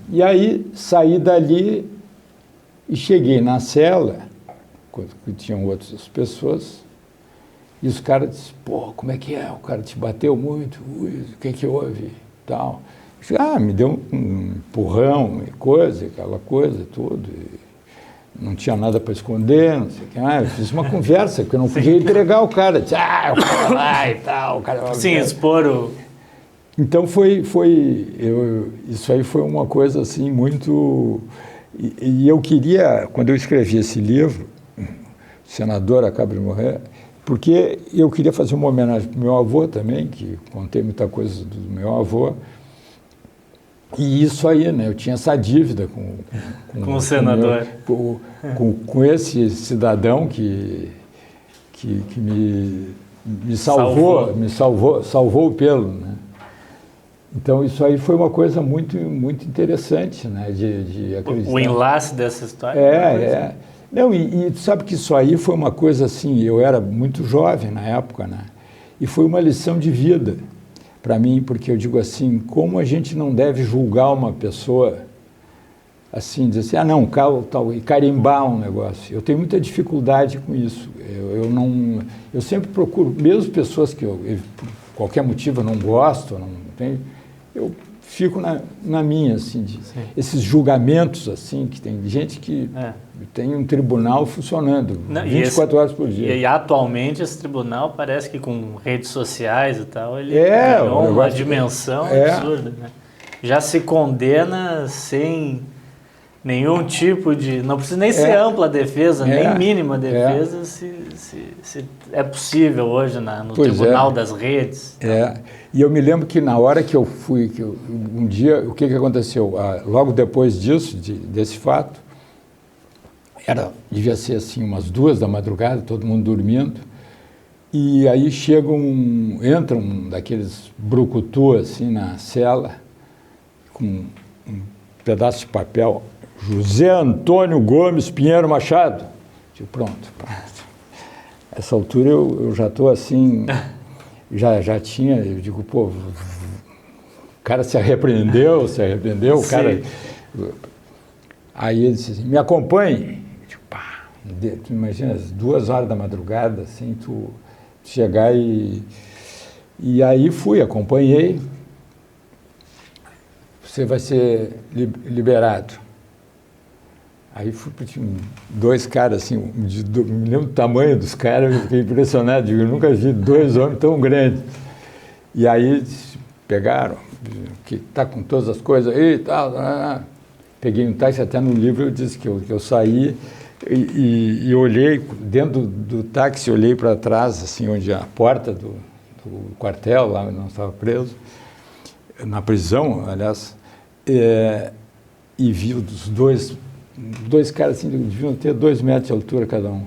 E aí saí dali e cheguei na cela, quando tinham outras pessoas, e os caras disseram, pô, como é que é? O cara te bateu muito, o que houve? Tal. Me deu um empurrão e coisa, aquela coisa, tudo. Não tinha nada para esconder, não sei o que. Eu fiz uma conversa, porque eu não podia entregar o cara. Disse, o cara lá e tal. O cara sim, expor o... Então, isso aí foi uma coisa assim muito... E eu queria, quando eu escrevi esse livro, O Senador Acaba de Morrer, porque eu queria fazer uma homenagem para o meu avô também, que contei muita coisa do meu avô. E isso aí, né? Eu tinha essa dívida com o senador. Com esse cidadão que me salvou o pelo, né? Então, isso aí foi uma coisa muito, muito interessante, né? De acreditar. O enlace dessa história. Não, e tu sabe que isso aí foi uma coisa assim, eu era muito jovem na época, né? E foi uma lição de vida para mim, porque eu digo assim, como a gente não deve julgar uma pessoa assim, dizer assim, não, tal, e carimbar um negócio. Eu tenho muita dificuldade com isso. Eu sempre procuro, mesmo pessoas que eu, por qualquer motivo, eu não gosto, eu fico na minha, assim, esses julgamentos, assim, que tem gente que tem um tribunal funcionando 24 horas por dia. E atualmente esse tribunal parece que com redes sociais e tal, ele ganhou uma dimensão absurda, né? Já se condena sem nenhum tipo de... Não precisa nem ser ampla a defesa, nem mínima defesa, se é possível hoje no Tribunal das Redes. E eu me lembro que na hora que eu fui, um dia, o que aconteceu? Logo depois disso, desse fato, devia ser assim, umas 2 da madrugada, todo mundo dormindo, e aí entra um daqueles brucutu assim na cela, com um pedaço de papel, José Antônio Gomes Pinheiro Machado. Digo, pronto. Essa altura eu já estou assim, já tinha, eu digo, pô, o cara se arrependeu, o cara... Aí ele disse assim, me acompanhe. Eu digo, pá, tu imagina, às 2 horas da madrugada, assim, tu chegar e aí acompanhei. Você vai ser liberado. Aí tinha 2 caras, assim, me lembro do tamanho dos caras, eu fiquei impressionado, eu nunca vi 2 homens tão grandes. E aí pegaram, que tá com todas as coisas aí e tal. Peguei um táxi, até no livro eu disse que eu saí e olhei, dentro do táxi, olhei para trás, assim, onde a porta do quartel, lá onde nós estava preso, na prisão, aliás, e vi os dois caras assim, deviam ter 2 metros de altura cada um.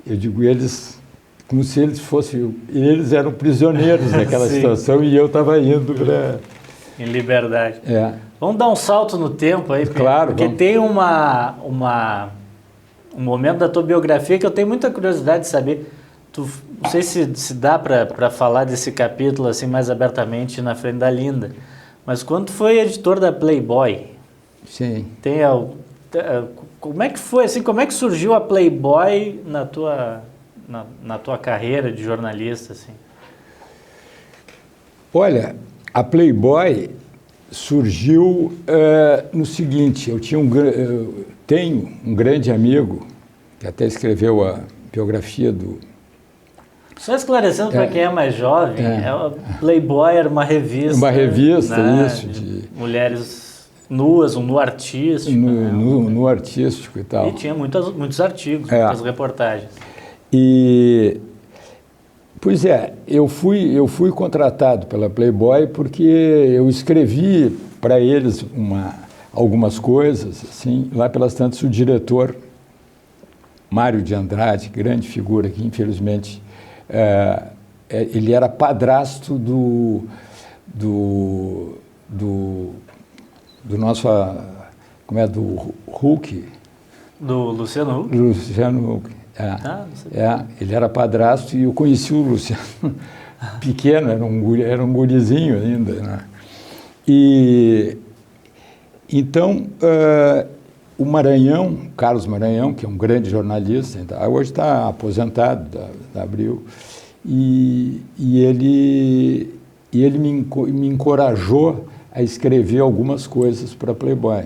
Eu digo, eles, como se eles eram prisioneiros naquela situação e eu estava indo para... Em liberdade. Vamos dar um salto no tempo aí, claro, porque tem um momento da tua biografia que eu tenho muita curiosidade de saber. Não sei se dá para falar desse capítulo assim mais abertamente na frente da Linda, mas quando tu foi editor da Playboy, sim. Como é que foi assim? Como é que surgiu a Playboy na tua carreira de jornalista assim? Olha, a Playboy surgiu no seguinte: eu tenho um grande amigo que até escreveu a biografia do... Só esclarecendo para quem é mais jovem, a Playboy era uma revista. Uma revista, né, isso. De mulheres nuas, um nu artístico. Nu artístico e tal. E tinha muitos artigos, muitas reportagens. Pois é, eu fui contratado pela Playboy porque eu escrevi para eles algumas coisas, assim, lá pelas tantas o diretor, Mário de Andrade, grande figura que infelizmente ele era padrasto do nosso, do Huck. Do Luciano Huck? Luciano Huck, ele era padrasto e eu conheci o Luciano pequeno, era um gurizinho ainda, né? E então o Maranhão, Carlos Maranhão, que é um grande jornalista, hoje está aposentado da Abril, e ele me encorajou a escrever algumas coisas para Playboy.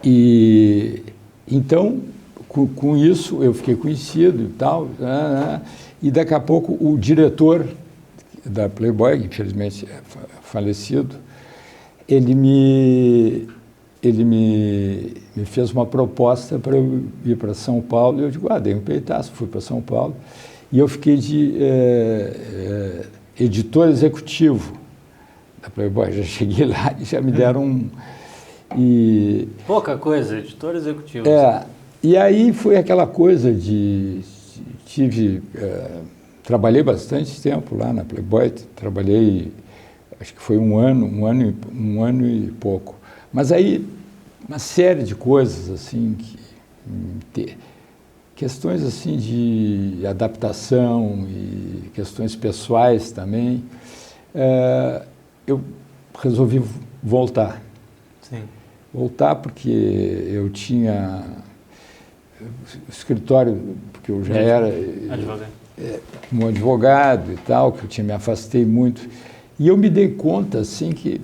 E então, com isso, eu fiquei conhecido e tal, e daqui a pouco o diretor da Playboy, que infelizmente é falecido, ele me fez uma proposta para eu ir para São Paulo, e eu digo, dei um peitaço, fui para São Paulo, e eu fiquei de editor executivo da Playboy. Já cheguei lá e já me deram Pouca coisa, editor executivo. E aí foi aquela coisa trabalhei bastante tempo lá na Playboy, trabalhei acho que foi um ano e pouco. Mas aí, uma série de coisas, assim, questões, assim, de adaptação e questões pessoais também, eu resolvi voltar. Sim. Voltar porque eu tinha escritório, porque eu já era um advogado e tal, que eu me afastei muito. E eu me dei conta, assim, que,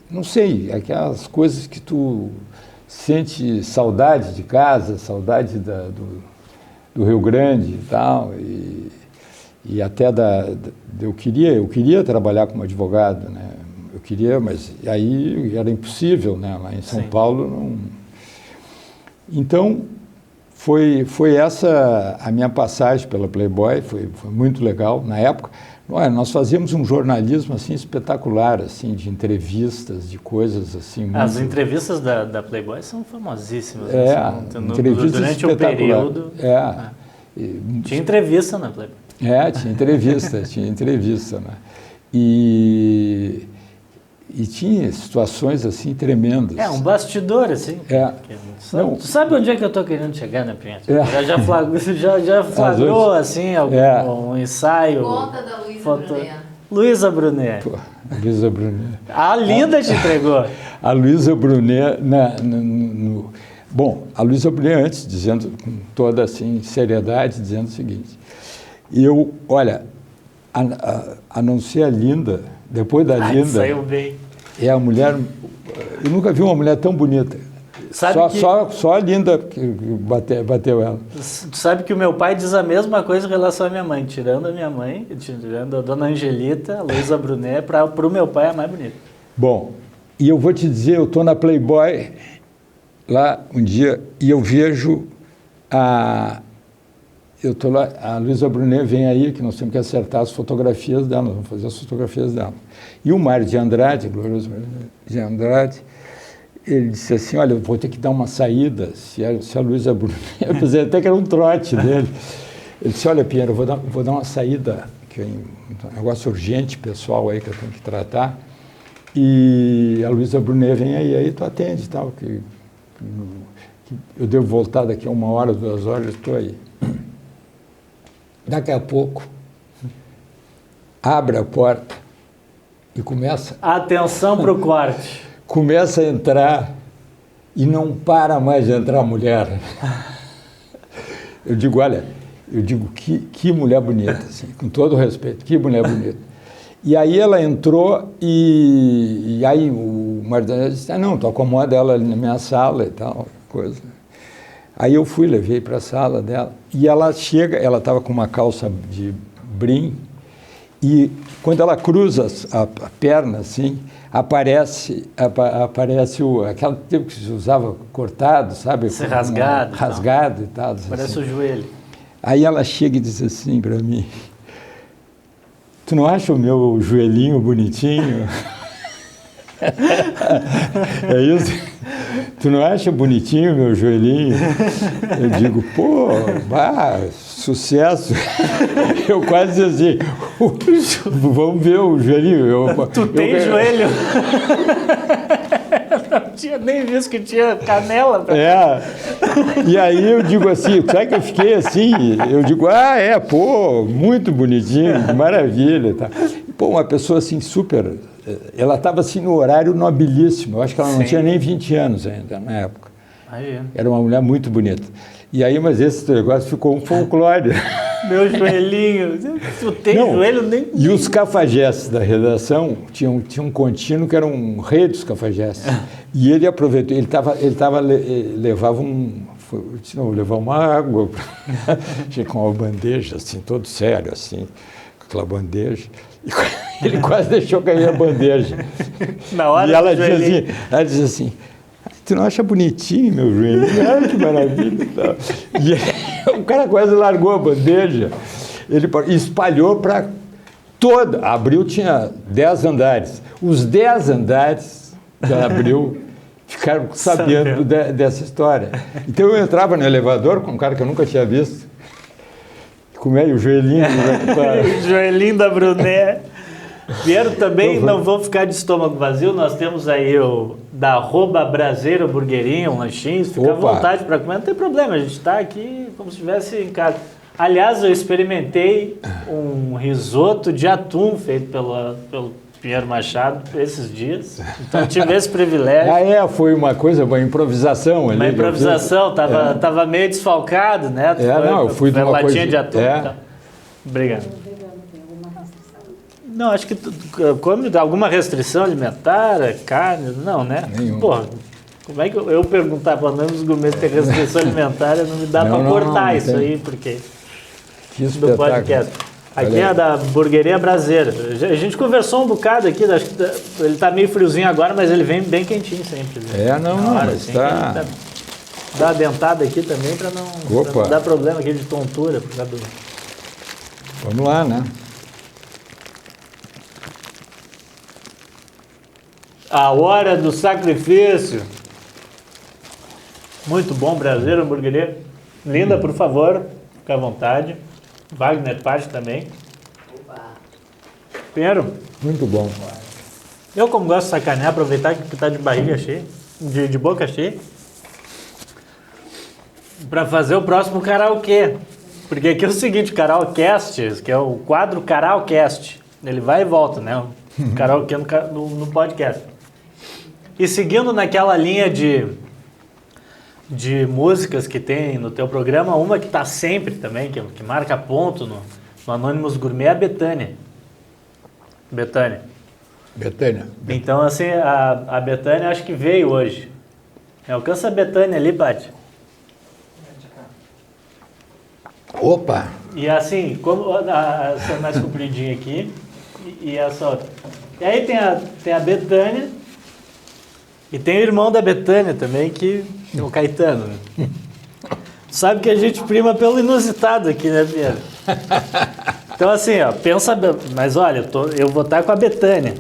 não sei, aquelas coisas que tu sente saudade de casa, saudade do Rio Grande e tal, e até eu queria trabalhar como advogado, né? Eu queria, mas aí era impossível, né? Lá em São Paulo não. Então foi essa a minha passagem pela Playboy, foi muito legal na época. Olha, nós fazíamos um jornalismo assim espetacular, assim, de entrevistas, de coisas assim. As entrevistas da Playboy são famosíssimas. Entrevistas durante o período. Tinha entrevista na Playboy. Tinha entrevista, né? E tinha situações assim tremendas. Um bastidor, assim. Tu sabe onde é que eu estou querendo chegar, né, Pinheiro? Já flagrou, assim, um ensaio. Conta da Luísa Brunet. Luísa Brunet. Luísa Brunet. A Linda te entregou. A Luísa Brunet, bom, a Luísa Brunet antes, dizendo com toda assim, seriedade, dizendo o seguinte: olha, a não ser a Linda, depois da Linda, saiu bem. É a mulher. Eu nunca vi uma mulher tão bonita. Só a Linda que bateu ela. Tu sabe que o meu pai diz a mesma coisa em relação à minha mãe. Tirando a minha mãe, tirando a dona Angelita, a Luísa Brunet, para o meu pai é a mais bonita. Bom, e eu vou te dizer, eu estou na Playboy lá um dia e eu vejo eu estou lá, a Luísa Brunet vem aí, que nós temos que acertar as fotografias dela, nós vamos fazer as fotografias dela. E o Mário de Andrade, ele disse assim: olha, eu vou ter que dar uma saída, se a Luísa Brunet, eu pensei até que era um trote dele. Ele disse: olha, Pinheiro, eu vou dar uma saída, que é um negócio urgente, pessoal aí, que eu tenho que tratar, e a Luísa Brunet vem aí tu atende e tal, que eu devo voltar daqui a 1 hora, 2 horas, eu estou aí. Daqui a pouco, abre a porta e começa... Atenção para o corte. Começa a entrar e não para mais de entrar mulher. Eu digo, olha, que mulher bonita, assim, com todo respeito, que mulher bonita. E aí ela entrou e aí o marido disse: não, tu acomoda ela ali na minha sala e tal, coisa. Aí eu fui, levei para a sala dela, e ela chega, ela estava com uma calça de brim, e quando ela cruza a perna, assim, aparece aquele tempo que se usava cortado, sabe? Rasgado. Rasgado e tal. Parece assim. O joelho. Aí ela chega e diz assim para mim: tu não acha o meu joelhinho bonitinho? É isso? Tu não acha bonitinho o meu joelhinho? Eu digo, pô, sucesso. Eu quase disse assim: vamos ver o joelhinho. Tu tem joelho? Não tinha nem visto que tinha canela. E aí eu digo assim, sabe que eu fiquei assim? Eu digo, muito bonitinho, maravilha. Tá. Pô, uma pessoa assim super... Ela estava assim no horário nobilíssimo. Eu acho que ela não tinha nem 20 anos ainda na época. Era uma mulher muito bonita. E aí, mas esse negócio ficou um folclore. Meu joelhinho. Tu tem joelho nem... E os cafajestes da redação, tinha um contínuo que era um rei dos cafajestes. E ele aproveitou, levava vou levar uma água. Tinha com uma bandeja, assim, todo sério, assim, com aquela bandeja. E ele quase deixou cair a bandeja. Na hora e ela diz assim: tu não acha bonitinho meu joelhinho? Ai, que maravilha. E aí, o cara quase largou a bandeja. Ele espalhou para toda. A Abril tinha 10 andares. Os 10 andares da Abril ficaram sabendo dessa história. Então eu entrava no elevador com um cara que eu nunca tinha visto. Como é o joelhinho? O joelhinho da Brunet. Pinheiro, também não vou ficar de estômago vazio. Nós temos aí o da @Braseiro Burguerinha, um lanchinho. Fica à vontade para comer, não tem problema. A gente está aqui como se estivesse em casa. Aliás, eu experimentei um risoto de atum feito pelo Pinheiro Machado esses dias. Então tive esse privilégio. Foi uma coisa, uma improvisação ali. Uma improvisação, tava meio desfalcado, né? Eu fui de uma latinha coisa... de atum. Então. Obrigado. Não, acho que come alguma restrição alimentar, carne, não, né? Nenhuma. Porra, como é que eu perguntar para os gourmet ter restrição alimentar, não me dá para cortar isso aí, porque do podcast. Aqui é a da Burgueria Braseira. A gente conversou um bocado aqui, acho que ele tá meio friozinho agora, mas ele vem bem quentinho sempre. Mas tá... Dá uma dentada aqui também para não dar problema aqui de tontura. Por causa do... Vamos lá, né? A hora do sacrifício. Muito bom, Braseiro, hamburgueria. Linda, por favor, fica à vontade. Wagner Patti também. Pinheiro. Muito bom. Eu, como gosto de sacanear, aproveitar que tá de barriga cheia, de boca cheia, para fazer o próximo karaokê. Porque aqui é o seguinte, Karaokast, que é o quadro Karaokast, ele vai e volta, né? O karaokê no podcast. E seguindo naquela linha de músicas que tem no teu programa, uma que está sempre também, que marca ponto no Anonymous Gourmet, é a Betânia. Betânia. Então, assim, a Betânia acho que veio hoje. Alcança a Betânia ali, Patti. Opa! E assim, como essa mais compridinha aqui e essa outra. E aí tem a Betânia e tem o irmão da Betânia também, que é o Caetano. Né? Sabe que a gente prima pelo inusitado aqui, né, Pinheiro? Então assim, ó, pensa, mas olha, eu vou estar com a Betânia.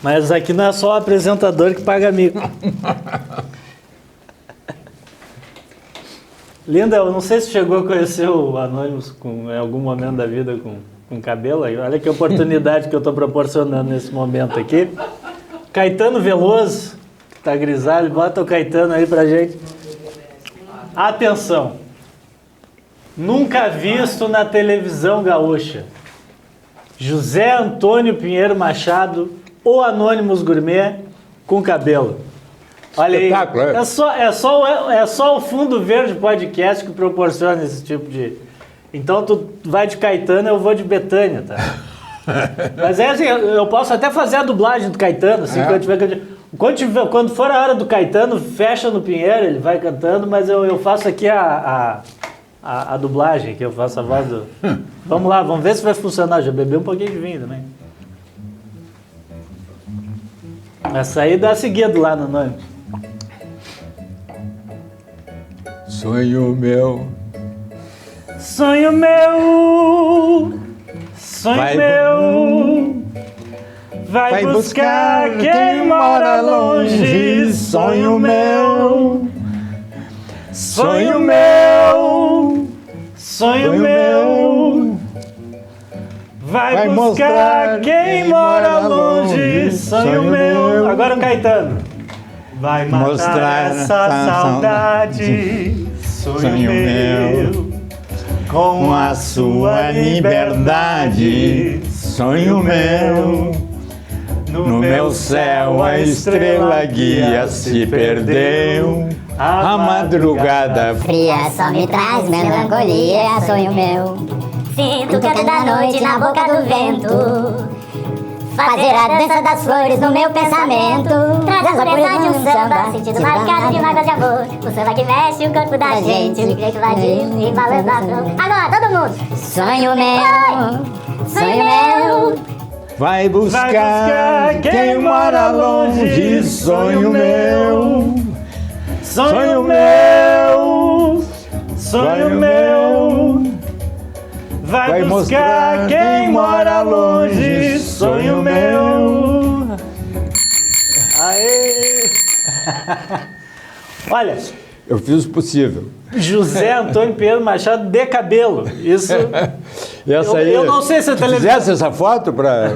Mas aqui não é só o apresentador que paga mico. Linda, eu não sei se chegou a conhecer o Anonymous em algum momento da vida com cabelo. Olha que oportunidade que eu estou proporcionando nesse momento aqui. Caetano Veloso, que está grisalho, bota o Caetano aí pra gente. Atenção! Nunca visto na televisão gaúcha. José Antônio Pinheiro Machado, o Anonymous Gourmet com cabelo. Olha aí, é só o Fundo Verde Podcast que proporciona esse tipo de... Então tu vai de Caetano, eu vou de Betânia, tá? Mas é assim, eu posso até fazer a dublagem do Caetano, assim, quando for a hora do Caetano, fecha no Pinheiro, ele vai cantando, mas eu faço aqui a dublagem, que eu faço a voz do... Vamos lá, vamos ver se vai funcionar, já bebi um pouquinho de vinho também. Essa aí dá seguido lá no nome. Sonho meu, vai buscar quem mora longe. Sonho meu, vai buscar quem mora longe. Sonho meu. Agora o Caetano. Vai matar essa saudade, sonho meu, com a sua liberdade, sonho meu. No meu céu a estrela guia se perdeu, a madrugada fria só me traz melancolia, sonho meu. Sinto o canto da noite na boca do vento, fazer a dança das flores no meu pensamento. Traz a pureza de um samba, sentido marcado de mágoas de amor. O samba que mexe o corpo da gente, o que vadio e balançado. Agora, todo mundo! Sonho meu, vai buscar quem mora longe. Sonho meu, vai buscar quem mora longe, sonho meu. Aê! Olha, Eu fiz o possível. José Antônio Pinheiro Machado de cabelo. Isso. Essa aí, eu não sei se a televisão... fizesse essa foto para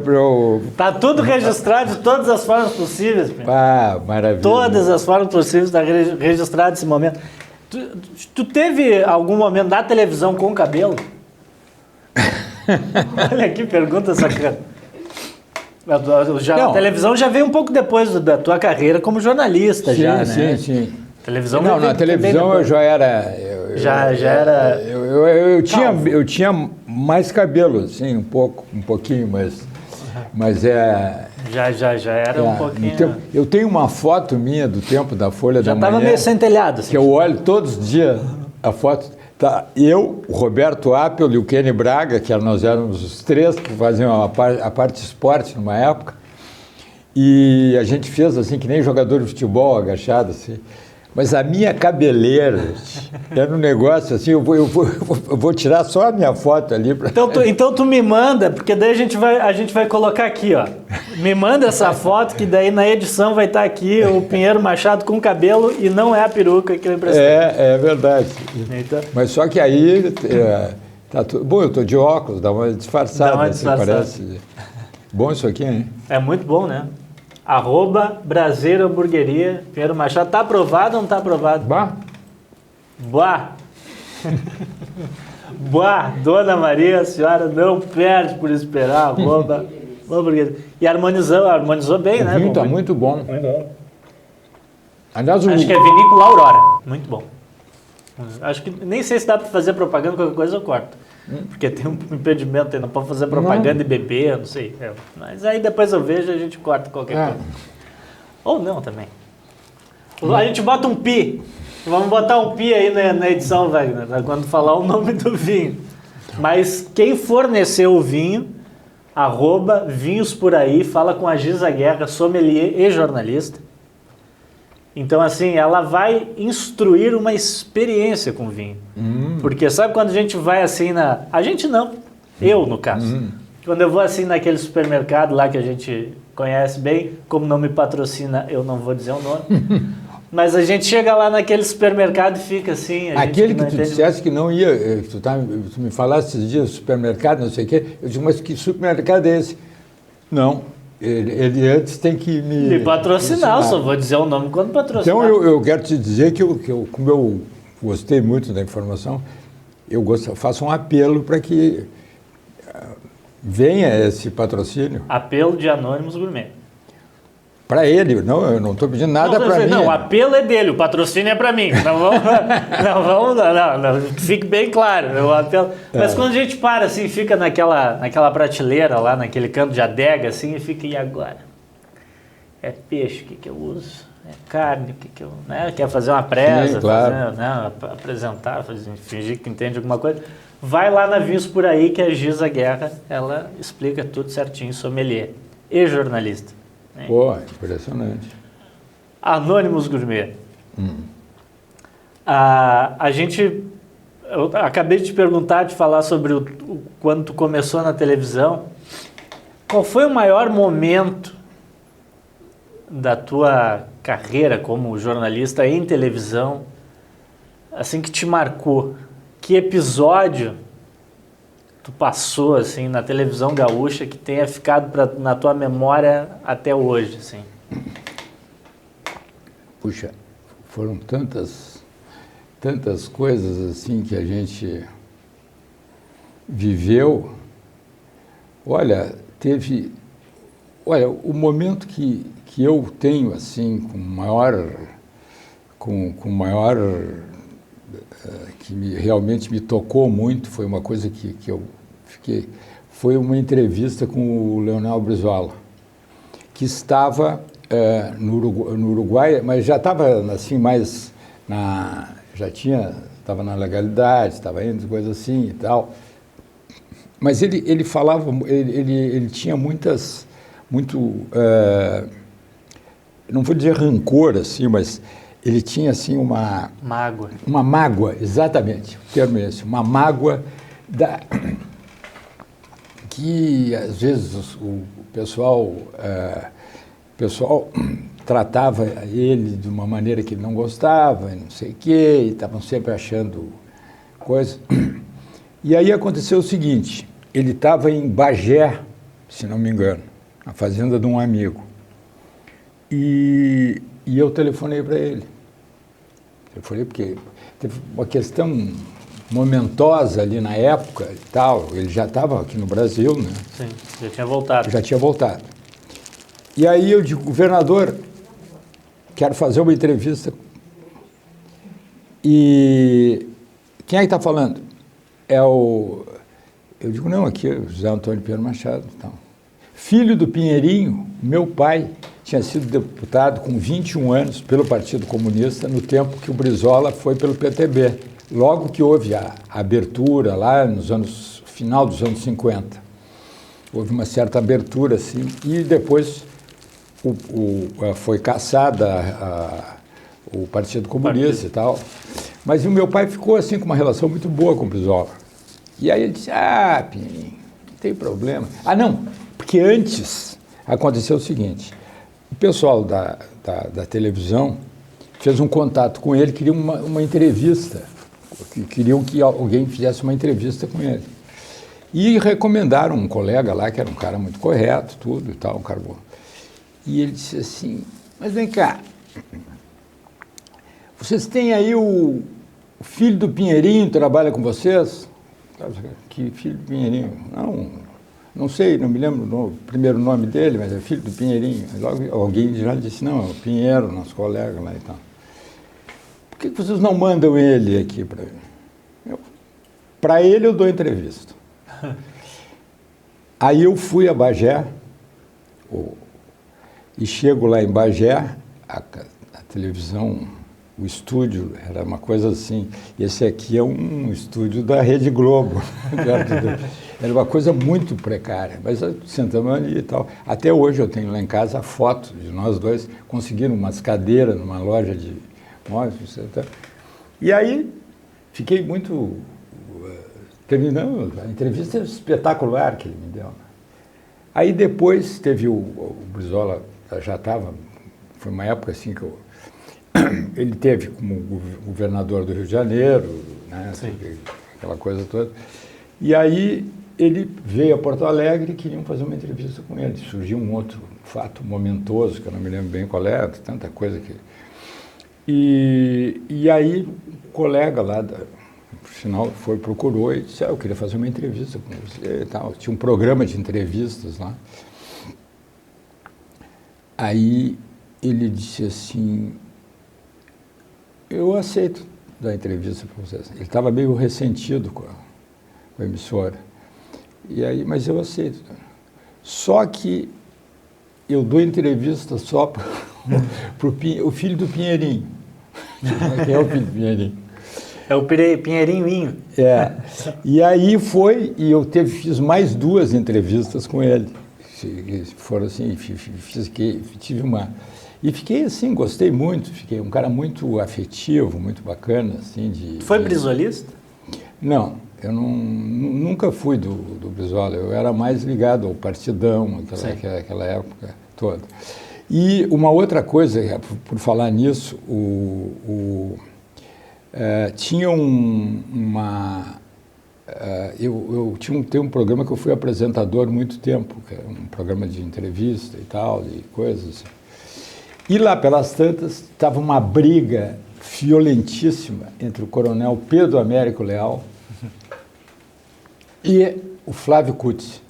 eu... Tá tudo registrado de todas as formas possíveis. Pinheiro. Ah, maravilha. Todas as formas possíveis está registrado esse momento. Tu teve algum momento da televisão com cabelo? Olha que pergunta sacana. A televisão já veio um pouco depois da tua carreira como jornalista, sim, já, né? Sim, sim. Televisão não, na televisão eu já era... Já era... Eu tinha mais cabelo, assim, um pouquinho, mas é... Já era um pouquinho... Então, eu tenho uma foto minha do tempo da Folha da Manhã... Já estava meio centelhado. Assim. Que eu olho todos os dias a foto... Tá, eu, o Roberto Appel e o Kenny Braga, que nós éramos os três que faziam a parte esporte numa época, e a gente fez assim, que nem jogador de futebol, agachado assim. Mas a minha cabeleira era um negócio assim, eu vou tirar só a minha foto ali. Então tu me manda, porque daí a gente vai colocar aqui, ó. Me manda essa foto, que daí na edição vai estar aqui o Pinheiro Machado com cabelo e não é a peruca que eu emprestei. É verdade. Então, mas só que aí... tá tudo... Bom, eu estou de óculos, dá uma disfarçada. Parece. Bom isso aqui, hein? É muito bom, né? @Braseiro Hamburgueria, Pinheiro Machado. Tá aprovado ou não tá aprovado? Bah. Bah, Dona Maria, a senhora não perde por esperar, hamburgueria. E harmonizou bem, né? Tá muito bom. Muito bom. Aliás, acho que é Vinícola Aurora, muito bom. Acho que nem sei se dá para fazer propaganda, qualquer coisa eu corto. Porque tem um impedimento aí, não pode fazer propaganda e beber, não sei. Mas aí depois eu vejo e a gente corta qualquer coisa. Ou não também. A gente bota um pi. Vamos botar um pi aí na edição, Wagner, quando falar o nome do vinho. Mas quem forneceu o vinho, @vinhos por aí, fala com a Giza Guerra, sommelier e jornalista. Então, assim, ela vai instruir uma experiência com vinho. Porque sabe quando a gente vai assim A gente não, eu no caso. Quando eu vou assim naquele supermercado lá que a gente conhece bem, como não me patrocina, eu não vou dizer o nome. Mas a gente chega lá naquele supermercado e fica assim... Aquele que tu dissesse que não ia... Tu me falasse esses dias, supermercado, não sei o quê. Eu disse, mas que supermercado é esse? Não. Ele antes tem que me patrocinar, eu só vou dizer o nome quando patrocinar. Então eu quero te dizer que como eu gostei muito da informação, eu faço um apelo para que venha esse patrocínio. Apelo de Anônimos Gourmet. Para ele, não, eu não estou pedindo nada para mim. Não, o apelo é dele, o patrocínio é para mim. Não, fique bem claro. O apelo. Mas quando a gente para assim, fica naquela prateleira lá, naquele canto de adega, assim, e fica, e agora? É peixe, o que eu uso? É carne, o que eu... Né? Quer fazer uma presa, sim, claro. apresentar, fingir que entende alguma coisa. Vai lá na Vinhos por aí, que a Giza Guerra, ela explica tudo certinho, sommelier e jornalista. Pô, impressionante. Anônimos Gourmet. Eu acabei de te perguntar, de falar sobre quando tu começou na televisão. Qual foi o maior momento da tua carreira como jornalista em televisão, assim, que te marcou? Que episódio tu passou assim na televisão gaúcha que tenha ficado na tua memória até hoje, assim? Puxa, foram tantas coisas assim que a gente viveu. Olha, o momento que eu tenho assim com maior que realmente me tocou muito, foi uma coisa que eu fiquei, foi uma entrevista com o Leonel Brizola, que estava no Uruguai, mas já estava assim mais estava na legalidade, estava indo, coisas assim e tal. Mas ele falava, ele tinha não vou dizer rancor assim, mas ele tinha assim uma mágoa. Uma mágoa, exatamente, o termo é esse, uma mágoa que às vezes o pessoal tratava ele de uma maneira que ele não gostava, e não sei o quê, e estavam sempre achando coisa. E aí aconteceu o seguinte, ele estava em Bagé, se não me engano, na fazenda de um amigo. E eu telefonei para ele. Telefonei porque teve uma questão momentosa ali na época e tal. Ele já estava aqui no Brasil, né? Sim, já tinha voltado. Já tinha voltado. E aí eu digo, governador, quero fazer uma entrevista. E quem é que está falando? Eu digo, não, aqui é o José Antônio Pinheiro Machado. Então. Filho do Pinheirinho, meu pai tinha sido deputado com 21 anos pelo Partido Comunista no tempo que o Brizola foi pelo PTB. Logo que houve a abertura lá final dos anos 50. Houve uma certa abertura, assim, e depois foi cassada o Partido Comunista e tal. Mas o meu pai ficou assim com uma relação muito boa com o Brizola. E aí ele disse, Pinheirinho, não tem problema. Não, porque antes aconteceu o seguinte, o pessoal da televisão fez um contato com ele, queriam uma entrevista, queriam que alguém fizesse uma entrevista com ele. E recomendaram um colega lá, que era um cara muito correto, tudo e tal, um cara bom. E ele disse assim, mas vem cá, vocês têm aí o filho do Pinheirinho trabalha com vocês? Que filho do Pinheirinho? Não sei, não me lembro o primeiro nome dele, mas é filho do Pinheirinho. E logo alguém já disse, não, é o Pinheiro, nosso colega lá e tal. Por que vocês não mandam ele aqui para mim? Para ele eu dou entrevista. Aí eu fui a Bagé, e chego lá em Bagé, a televisão, o estúdio era uma coisa assim, esse aqui é um estúdio da Rede Globo, era uma coisa muito precária, mas sentamos ali e tal. Até hoje eu tenho lá em casa a foto de nós dois, conseguindo umas cadeiras numa loja de móveis, e aí fiquei muito... Terminando, a entrevista espetacular que ele me deu. Aí depois teve o Brizola, já estava, foi uma época assim que ele teve como governador do Rio de Janeiro, né, aquela coisa toda. E aí ele veio a Porto Alegre e queriam fazer uma entrevista com ele. Surgiu um outro fato momentoso, que eu não me lembro bem qual era, tanta coisa que... E aí o colega lá no final procurou e disse, eu queria fazer uma entrevista com você e tal. Tinha um programa de entrevistas lá. Aí ele disse assim, eu aceito dar entrevista para vocês. Ele estava meio ressentido com a emissora. E aí, mas eu aceito. Só que eu dou entrevista só para o filho do Pinheirinho. Quem é o filho do Pinheirinho? É o Pinheirinho. E aí eu fiz mais 2 entrevistas com ele. Foram assim, tive uma... E fiquei assim, gostei muito, fiquei um cara muito afetivo, muito bacana, assim, Tu foi brizolista? Não, eu nunca fui do Brizola, eu era mais ligado ao Partidão, aquela época toda. E uma outra coisa, por falar nisso, tinha eu tenho um programa que eu fui apresentador muito tempo, que é um programa de entrevista e tal, e coisas. E lá pelas tantas estava uma briga violentíssima entre o coronel Pedro Américo Leal e o Flávio Kutz,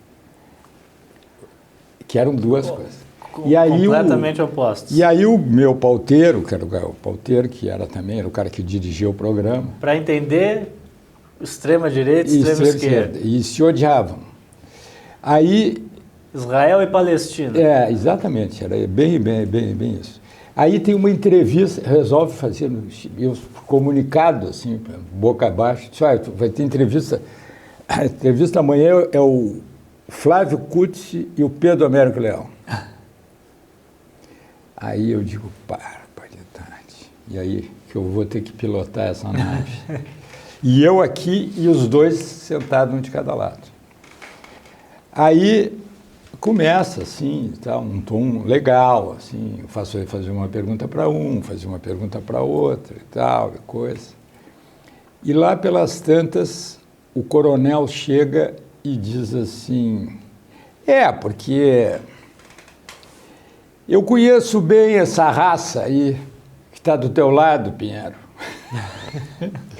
que eram 2 coisas. E aí completamente opostos. E aí o meu pauteiro, que era o pauteiro, que era o cara que dirigia o programa. Para entender, extrema-direita e extrema-esquerda. E se odiavam. Aí... Israel e Palestina. Exatamente, era bem isso. Aí tem uma entrevista, resolve fazer, eu comunicado, assim, boca abaixo, disse, vai ter entrevista, a entrevista amanhã é o Flávio Kutz e o Pedro Américo Leal. Aí eu digo, palhetade, e aí que eu vou ter que pilotar essa nave. E eu aqui e os 2 sentados um de cada lado. Aí começa assim, tá, um tom legal, assim, eu faço ele fazer uma pergunta para um, fazer uma pergunta para outro e tal, e coisa. E lá pelas tantas, o coronel chega e diz assim, porque eu conheço bem essa raça aí, que está do teu lado, Pinheiro.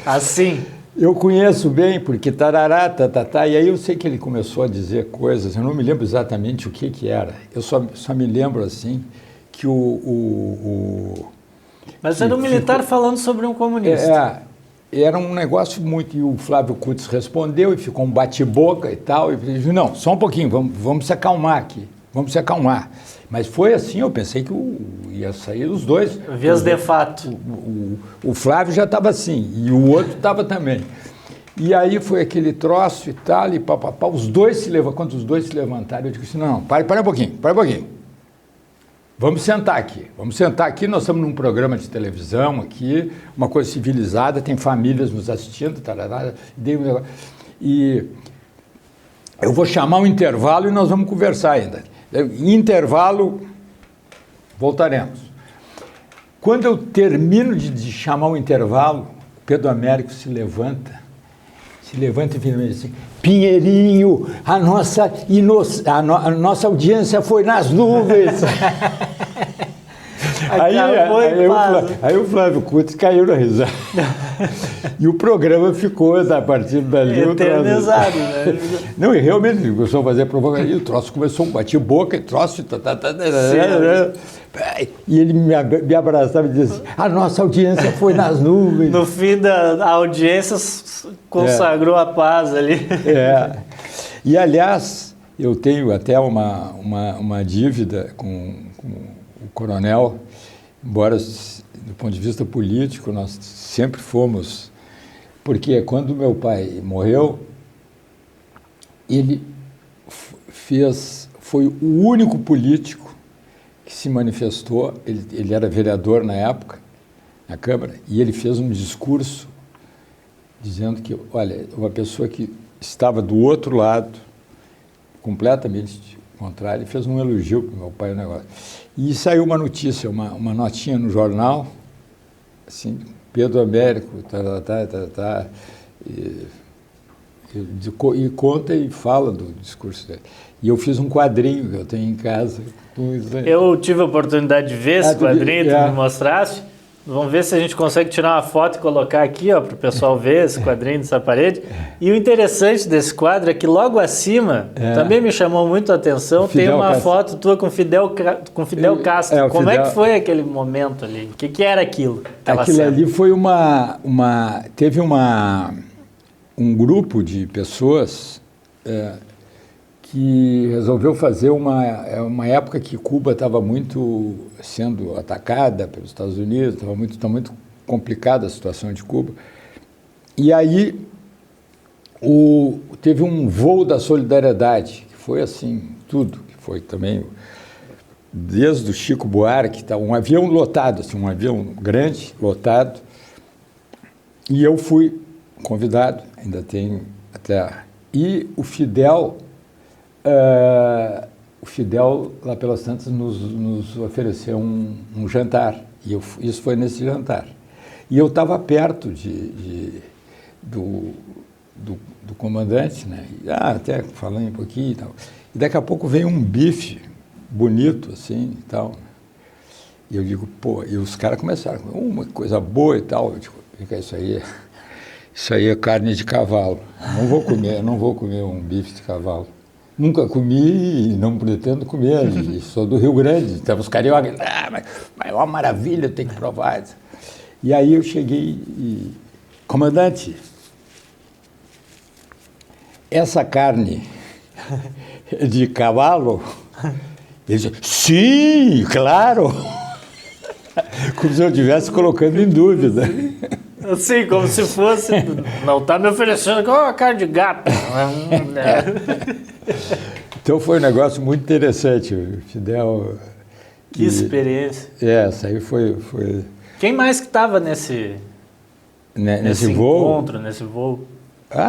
Assim? Eu conheço bem, porque tarará, tatatá, e aí eu sei que ele começou a dizer coisas, eu não me lembro exatamente o que era, eu só me lembro assim, que Mas era um militar falando sobre um comunista. Era um negócio muito, e o Flávio Kutz respondeu, e ficou um bate-boca e tal, e ele disse, não, só um pouquinho, vamos se acalmar aqui, vamos se acalmar. Mas foi assim, eu pensei que ia sair os dois. Vias de fato. O Flávio já estava assim, e o outro estava também. E aí foi aquele troço e tal, e papapá, os dois se levantaram. Quando os dois se levantaram, eu disse assim, não, para um pouquinho. Vamos sentar aqui, nós estamos num programa de televisão aqui, uma coisa civilizada, tem famílias nos assistindo, tarará, e eu vou chamar um intervalo e nós vamos conversar ainda. Em intervalo, voltaremos. Quando eu termino de chamar o intervalo, o Pedro Américo se levanta e vira e diz assim, Pinheirinho, a nossa audiência foi nas nuvens. Aí o Flávio Kutz caiu na risada. E o programa ficou, a partir dali... Eternizado, né? Não, e realmente ele começou a fazer provocação. E o troço começou a bater boca, e troço... E ele me abraçava e dizia assim, a nossa audiência foi nas nuvens. No fim a audiência consagrou a paz ali. E, aliás, eu tenho até uma dívida com o coronel, embora do ponto de vista político nós sempre fomos, porque quando meu pai morreu, ele foi o único político que se manifestou, ele era vereador na época, na Câmara, e ele fez um discurso dizendo que, olha, uma pessoa que estava do outro lado, completamente contrário, ele fez um elogio para o meu pai, o negócio. E saiu uma notícia, uma notinha no jornal, assim, Pedro Américo, e conta e fala do discurso dele. E eu fiz um quadrinho que eu tenho em casa. Eu tive a oportunidade de ver esse quadrinho, tu me mostraste. Vamos ver se a gente consegue tirar uma foto e colocar aqui, para o pessoal ver esse quadrinho dessa parede. E o interessante desse quadro é que logo acima, também me chamou muito a atenção, tem uma foto tua com Fidel Castro. Como é que foi aquele momento ali? O que era aquilo? Aquilo ali foi teve um grupo de pessoas que resolveu fazer uma época que Cuba estava muito sendo atacada pelos Estados Unidos, estava muito complicada a situação de Cuba. E aí teve um voo da solidariedade, que foi assim, tudo, que foi também, desde o Chico Buarque, um avião lotado, assim, um avião grande, lotado, e eu fui convidado, ainda tenho até... E o Fidel, lá pelas tantas, nos ofereceu um jantar, e isso foi nesse jantar. E eu estava perto do comandante, né? Até falando um pouquinho e tal. E daqui a pouco veio um bife bonito, assim, e tal. E eu digo, e os caras começaram, uma coisa boa e tal. Eu digo, fica isso aí é carne de cavalo. Não vou comer um bife de cavalo. Nunca comi e não pretendo comer. Sou do Rio Grande, então os cariocas, mas é uma maravilha, tem que provar. E aí eu cheguei e, comandante, essa carne de cavalo? Ele disse, sim, claro. Como se eu estivesse colocando em dúvida. Sim, como se fosse, não está me oferecendo carne de gato. Então foi um negócio muito interessante, Fidel. Que experiência. Essa aí foi... Quem mais que estava nesse voo? Encontro, nesse voo?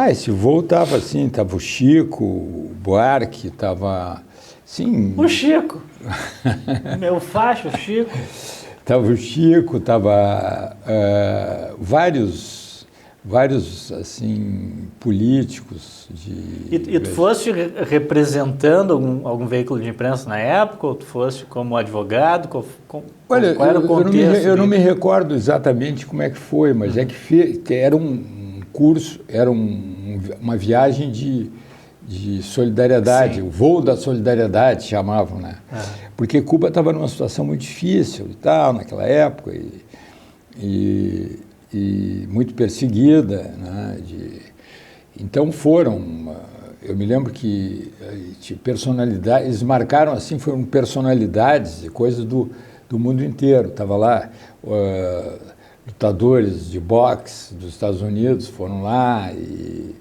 Esse voo estava assim, estava o Chico, o Buarque, estava Sim. O Chico. Meu facho, o Chico. Estava o Chico, estava vários assim, políticos E tu foste representando algum veículo de imprensa na época, ou tu foste como advogado? Olha, qual era o contexto? Eu não me recordo exatamente como é que foi, mas é que era um curso, era uma viagem de solidariedade, Sim. o voo da solidariedade chamavam, né? Porque Cuba estava numa situação muito difícil e tal, naquela época, e muito perseguida, né? Então eu me lembro que personalidades, eles marcaram assim, foram personalidades e coisas do mundo inteiro. Estava lá lutadores de boxe dos Estados Unidos foram lá e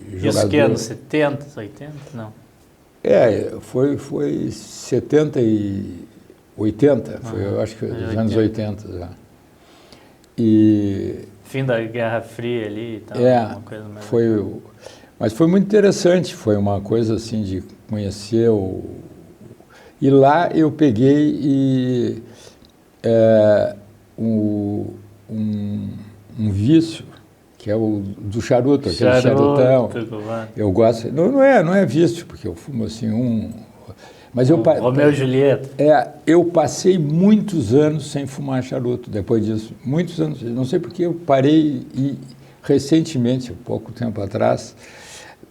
jogadores. Isso que anos 70, 80? Não. Foi 70 e 80, eu acho que os anos 80 já. Fim da Guerra Fria ali e tal. Uma coisa mais mas foi muito interessante, foi uma coisa assim de conhecer E lá eu peguei um vício, que é o do charuto, aquele charutão. Eu gosto. Não é vício, porque eu fumo assim Mas Romeu e Julieta. Eu passei muitos anos sem fumar charuto depois disso. Muitos anos. Não sei porque eu parei e recentemente, pouco tempo atrás,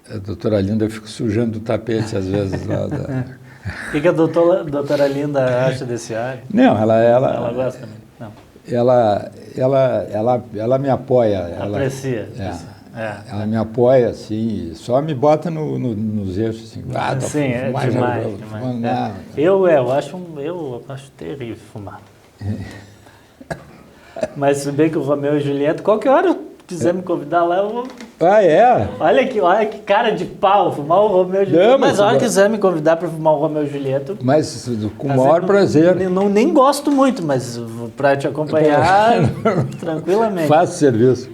a doutora Linda fica sujando o tapete às vezes lá da... O que a doutora Linda acha desse ar? Não, ela gosta também. Não. Ela me apoia. Aprecia. Ela me apoia, assim, só me bota nos eixos, assim. Sim, é demais. Eu acho terrível fumar. Mas se bem que o Romeu e Julieta, qualquer hora eu quiser me convidar lá, eu vou... Olha que cara de pau, fumar o Romeu e Julieta. Mas a hora que quiser me convidar para fumar o Romeu e Julieta... Mas com o maior prazer. Nem gosto muito, mas para te acompanhar tranquilamente. Faço serviço.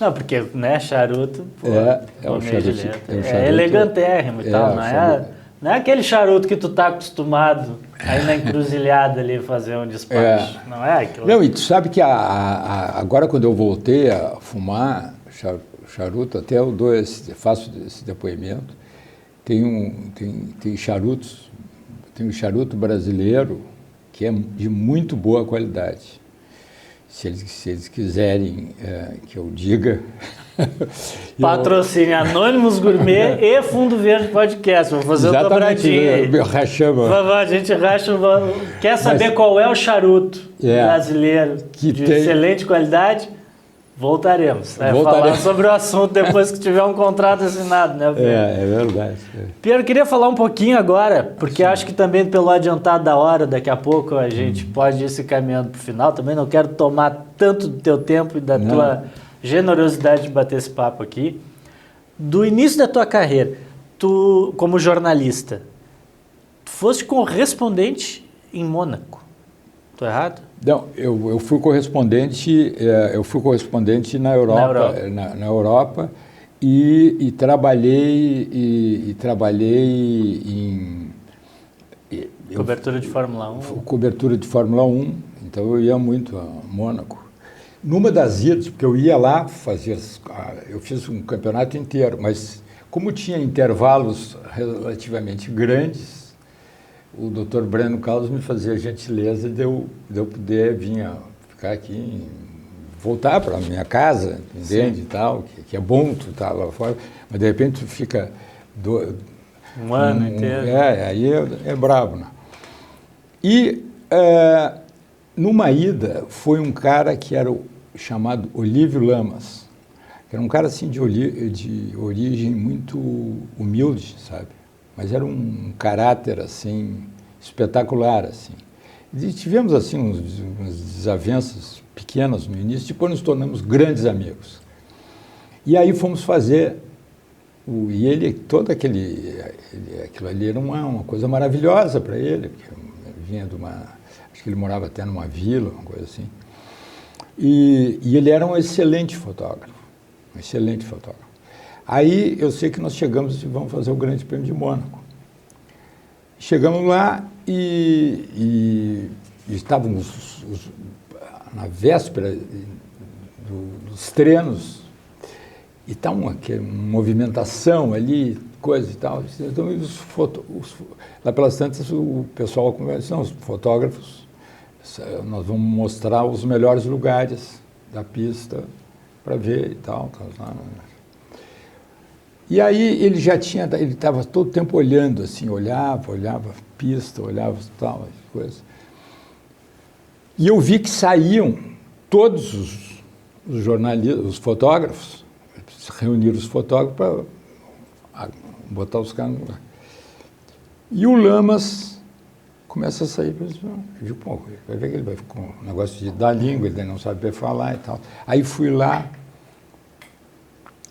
Não, porque, né, charuto... um charuto. É elegantérrimo e tal, não é aquele charuto que tu tá acostumado aí na encruzilhada ali fazer um despacho. Não é aquilo. Não, e tu sabe que agora quando eu voltei a fumar charuto, até eu faço esse depoimento, tem charutos, tem um charuto brasileiro que é de muito boa qualidade. Se eles quiserem que eu diga... Patrocínio Anônimos Gourmet e Fundo Verde Podcast. Vou fazer o dobradinho aí. Rachamos. A gente racha. Quer saber qual é o charuto brasileiro de excelente qualidade? Voltaremos. Falar sobre o assunto depois que tiver um contrato assinado, né, Pedro? É verdade. Pedro, eu queria falar um pouquinho agora, porque acho que também pelo adiantado da hora, daqui a pouco a gente pode ir se caminhando para o final. Também não quero tomar tanto do teu tempo e da tua generosidade de bater esse papo aqui. Do início da tua carreira, tu, como jornalista, tu foste correspondente em Mônaco. Tô errado? Não, eu fui correspondente na Europa e trabalhei em cobertura de Fórmula 1. Cobertura de Fórmula 1, então eu ia muito a Mônaco. Numa das idas, porque eu ia lá eu fiz um campeonato inteiro, mas como tinha intervalos relativamente grandes, o Dr. Breno Carlos me fazia a gentileza de eu poder vir ficar aqui, voltar para a minha casa, entende, e tal, que é bom tu estar lá fora, mas de repente tu fica... um ano inteiro. Aí é brabo, né? E... numa ida, foi um cara que era chamado Olívio Lamas, que era um cara assim de origem muito humilde, sabe? Mas era um caráter assim espetacular, assim. E tivemos assim umas desavenças pequenas no início, depois nos tornamos grandes amigos. E aí fomos fazer e ele todo aquilo ali era uma coisa maravilhosa para ele, porque vinha de acho que ele morava até numa vila, uma coisa assim. E ele era um excelente fotógrafo. Aí eu sei que nós chegamos e vamos fazer o Grande Prêmio de Mônaco. Chegamos lá e estávamos na véspera dos treinos, e está uma movimentação ali, coisa e tal. Então, lá pelas tantas, o pessoal conversa, os fotógrafos, nós vamos mostrar os melhores lugares da pista para ver e tal. E aí ele estava todo o tempo olhando, assim, olhava a pista, olhava tal, coisas. E eu vi que saíam todos os jornalistas, os fotógrafos, reuniram os fotógrafos para botar os caras no lugar. E o Lamas começa a sair. Eu digo, pô, vai ver que ele vai com um negócio da língua, ele não sabe falar e tal. Aí fui lá,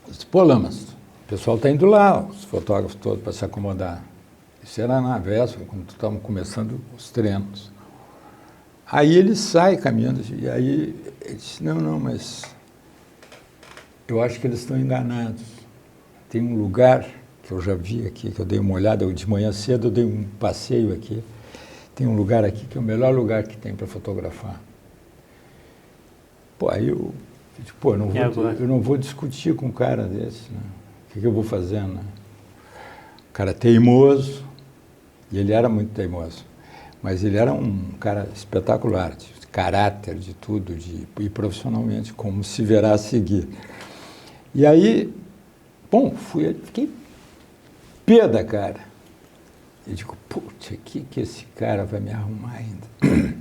disse, pô, Lamas, o pessoal está indo lá, os fotógrafos todos, para se acomodar. Isso era na véspera, quando estavam começando os treinos. Aí ele sai caminhando, e aí ele disse, não, mas eu acho que eles estão enganados. Tem um lugar que eu já vi aqui, que eu dei uma olhada, de manhã cedo eu dei um passeio aqui. Tem um lugar aqui que é o melhor lugar que tem para fotografar. Pô, aí eu disse, pô, eu não vou discutir com um cara desse, né? O que eu vou fazer, né? O cara teimoso, e ele era muito teimoso, mas ele era um cara espetacular, de caráter, de tudo, e profissionalmente, como se verá a seguir. E aí, bom, fiquei pé da cara. Eu digo, putz, o que esse cara vai me arrumar ainda?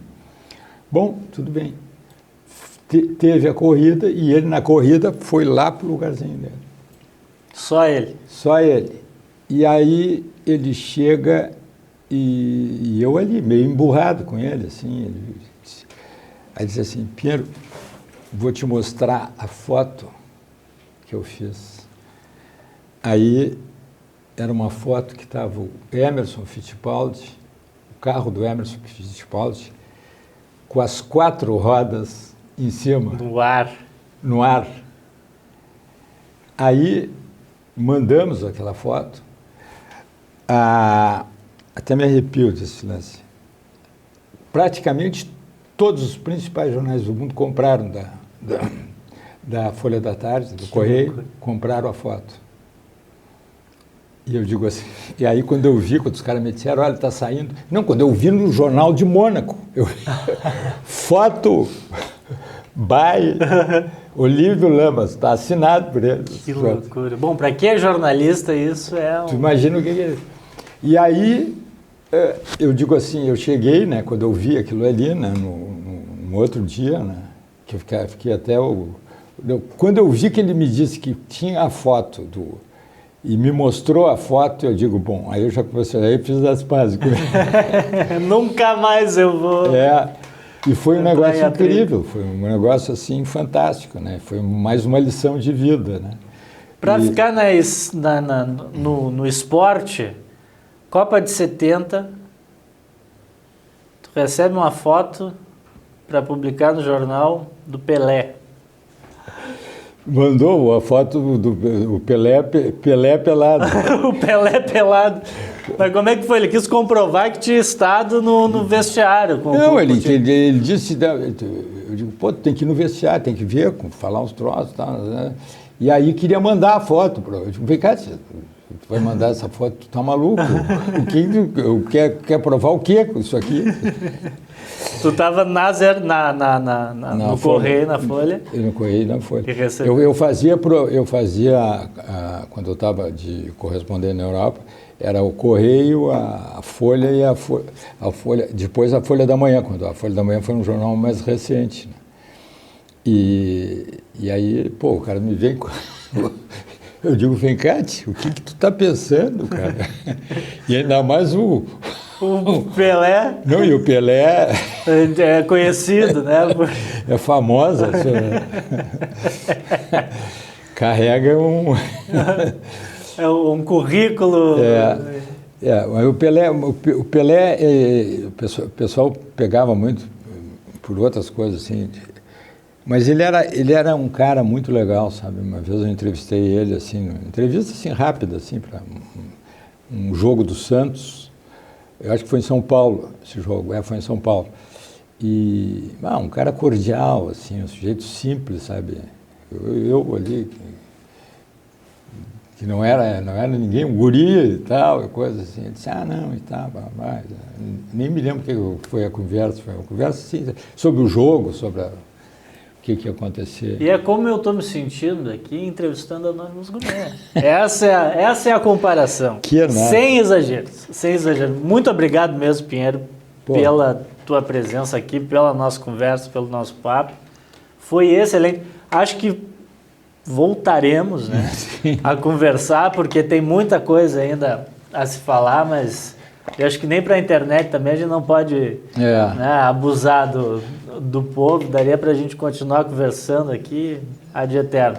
Bom, tudo bem. Teve a corrida, e ele na corrida foi lá pro lugarzinho dele. Só ele? Só ele. E aí ele chega e eu ali, meio emburrado com ele, assim. Aí disse assim, Pinheiro, vou te mostrar a foto que eu fiz. Aí era uma foto que estava o Emerson Fittipaldi, o carro do Emerson Fittipaldi, com as 4 rodas em cima. No ar. Aí mandamos aquela foto. Até me arrepio desse lance. Praticamente todos os principais jornais do mundo compraram da Folha da Tarde, do Correio, compraram a foto. E eu digo assim, e aí quando os caras me disseram, olha, está saindo. Não, quando eu vi no Jornal de Mônaco, foto by Olívio Lamas, está assinado por ele. Que loucura. Bom, para quem é jornalista, isso é Tu imagina o que é isso. E aí, eu digo assim, eu cheguei, né, quando eu vi aquilo ali, né, no outro dia, né, que eu fiquei até quando eu vi que ele me disse que tinha a foto e me mostrou a foto, eu digo, bom, aí eu já comecei, aí eu fiz as pazes com ele. Nunca mais eu vou... E foi um negócio incrível, foi um negócio assim fantástico, né? Foi mais uma lição de vida, né? Para ficar no esporte, Copa de 70, tu recebe uma foto para publicar no jornal do Pelé. Mandou a foto do Pelé pelado. O Pelé pelado. Mas como é que foi? Ele quis comprovar que tinha estado no vestiário. Não, ele disse, eu digo, pô, tem que ir no vestiário, tem que ver, falar uns troços e tal, né? E aí queria mandar a foto. Eu digo, vem cá, tu vai mandar essa foto, tu tá maluco? Quer provar o quê com isso aqui? Tu estava no Correio, na Folha? No Correio e na Folha. Eu fazia, quando eu estava de correspondente na Europa, era o Correio, a Folha e a Folha, depois a Folha da Manhã, quando a Folha da Manhã foi um jornal mais recente. Né? E aí, pô, o cara me vem com... Eu digo, vem cá, tio, o que tu tá pensando, cara? E ainda mais o Pelé. Não, e o Pelé... É conhecido, né? É famosa. Carrega um currículo... O Pelé o pessoal pegava muito por outras coisas, assim... Mas ele era um cara muito legal, sabe? Uma vez eu entrevistei ele, assim, entrevista assim, rápida, assim, para um jogo do Santos, Eu acho que foi em São Paulo esse jogo, foi em São Paulo. E um cara cordial, assim, um sujeito simples, sabe? Eu ali, que não era ninguém, um guri e tal, coisa assim. Ele disse, não, e tal, nem me lembro o que foi a conversa. Foi uma conversa assim, sobre o jogo, sobre o que ia acontecer. E é como eu estou me sentindo aqui entrevistando Anônimos Gourmet. Essa é a comparação. Sem exageros, sem exagero. Muito obrigado mesmo, Pinheiro, pela tua presença aqui, pela nossa conversa, pelo nosso papo. Foi excelente. Acho que voltaremos, né, a conversar, porque tem muita coisa ainda a se falar, mas eu acho que nem para a internet também a gente não pode né, abusar do povo. Daria para a gente continuar conversando aqui ad eterno.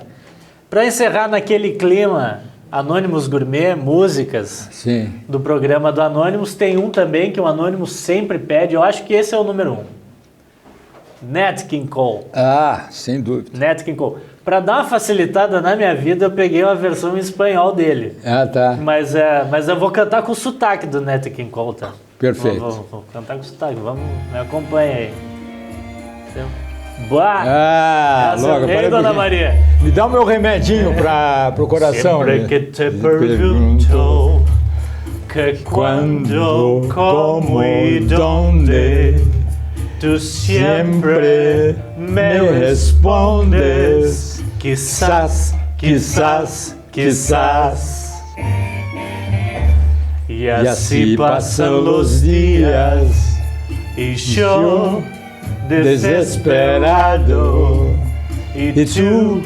Para encerrar naquele clima, Anônimos Gourmet, músicas do programa do Anônimos, tem um também que o Anônimos sempre pede, eu acho que esse é o número 1. Nat King Cole. Sem dúvida. Nat King Cole. Para dar uma facilitada na minha vida, eu peguei uma versão em espanhol dele. Tá. Mas eu vou cantar com o sotaque do Nat King Cole, tá? Perfeito. Vou cantar com o sotaque, me acompanha aí. Logo, aí, Dona Maria. Me dá o meu remedinho pro coração. Sempre que te pergunto que quando, como e donde, tu siempre me respondes, quizás, quizás, quizás. Y así pasan los días y yo desesperado y tú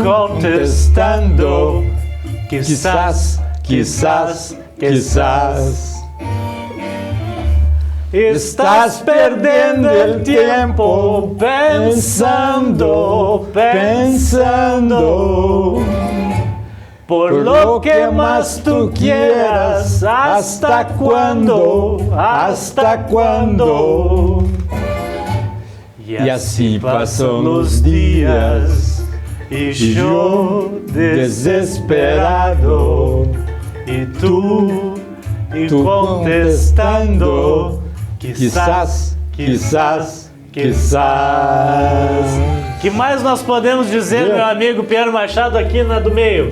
contestando, quizás, quizás, quizás. Estás perdendo el tiempo pensando, por lo que más tú quieras, ¿hasta cuándo? ¿Hasta cuándo? Y así pasan los días y yo desesperado y tú contestando, quizás, quizás, quizás. Que mais nós podemos dizer, meu amigo Pinheiro Machado, aqui na do meio?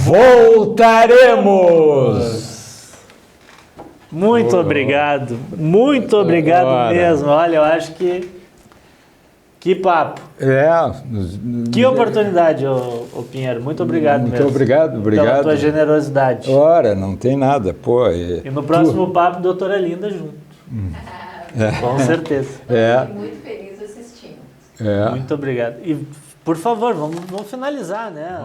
Voltaremos! Muito obrigado mesmo. Olha, eu acho que papo. Que oportunidade, ô Pinheiro. Muito obrigado mesmo. Muito obrigado. Pela tua generosidade. Ora, não tem nada, E no próximo papo, doutora Linda junto. Com certeza. Fiquei muito feliz assistindo. Muito obrigado. E, por favor, vamos finalizar, né?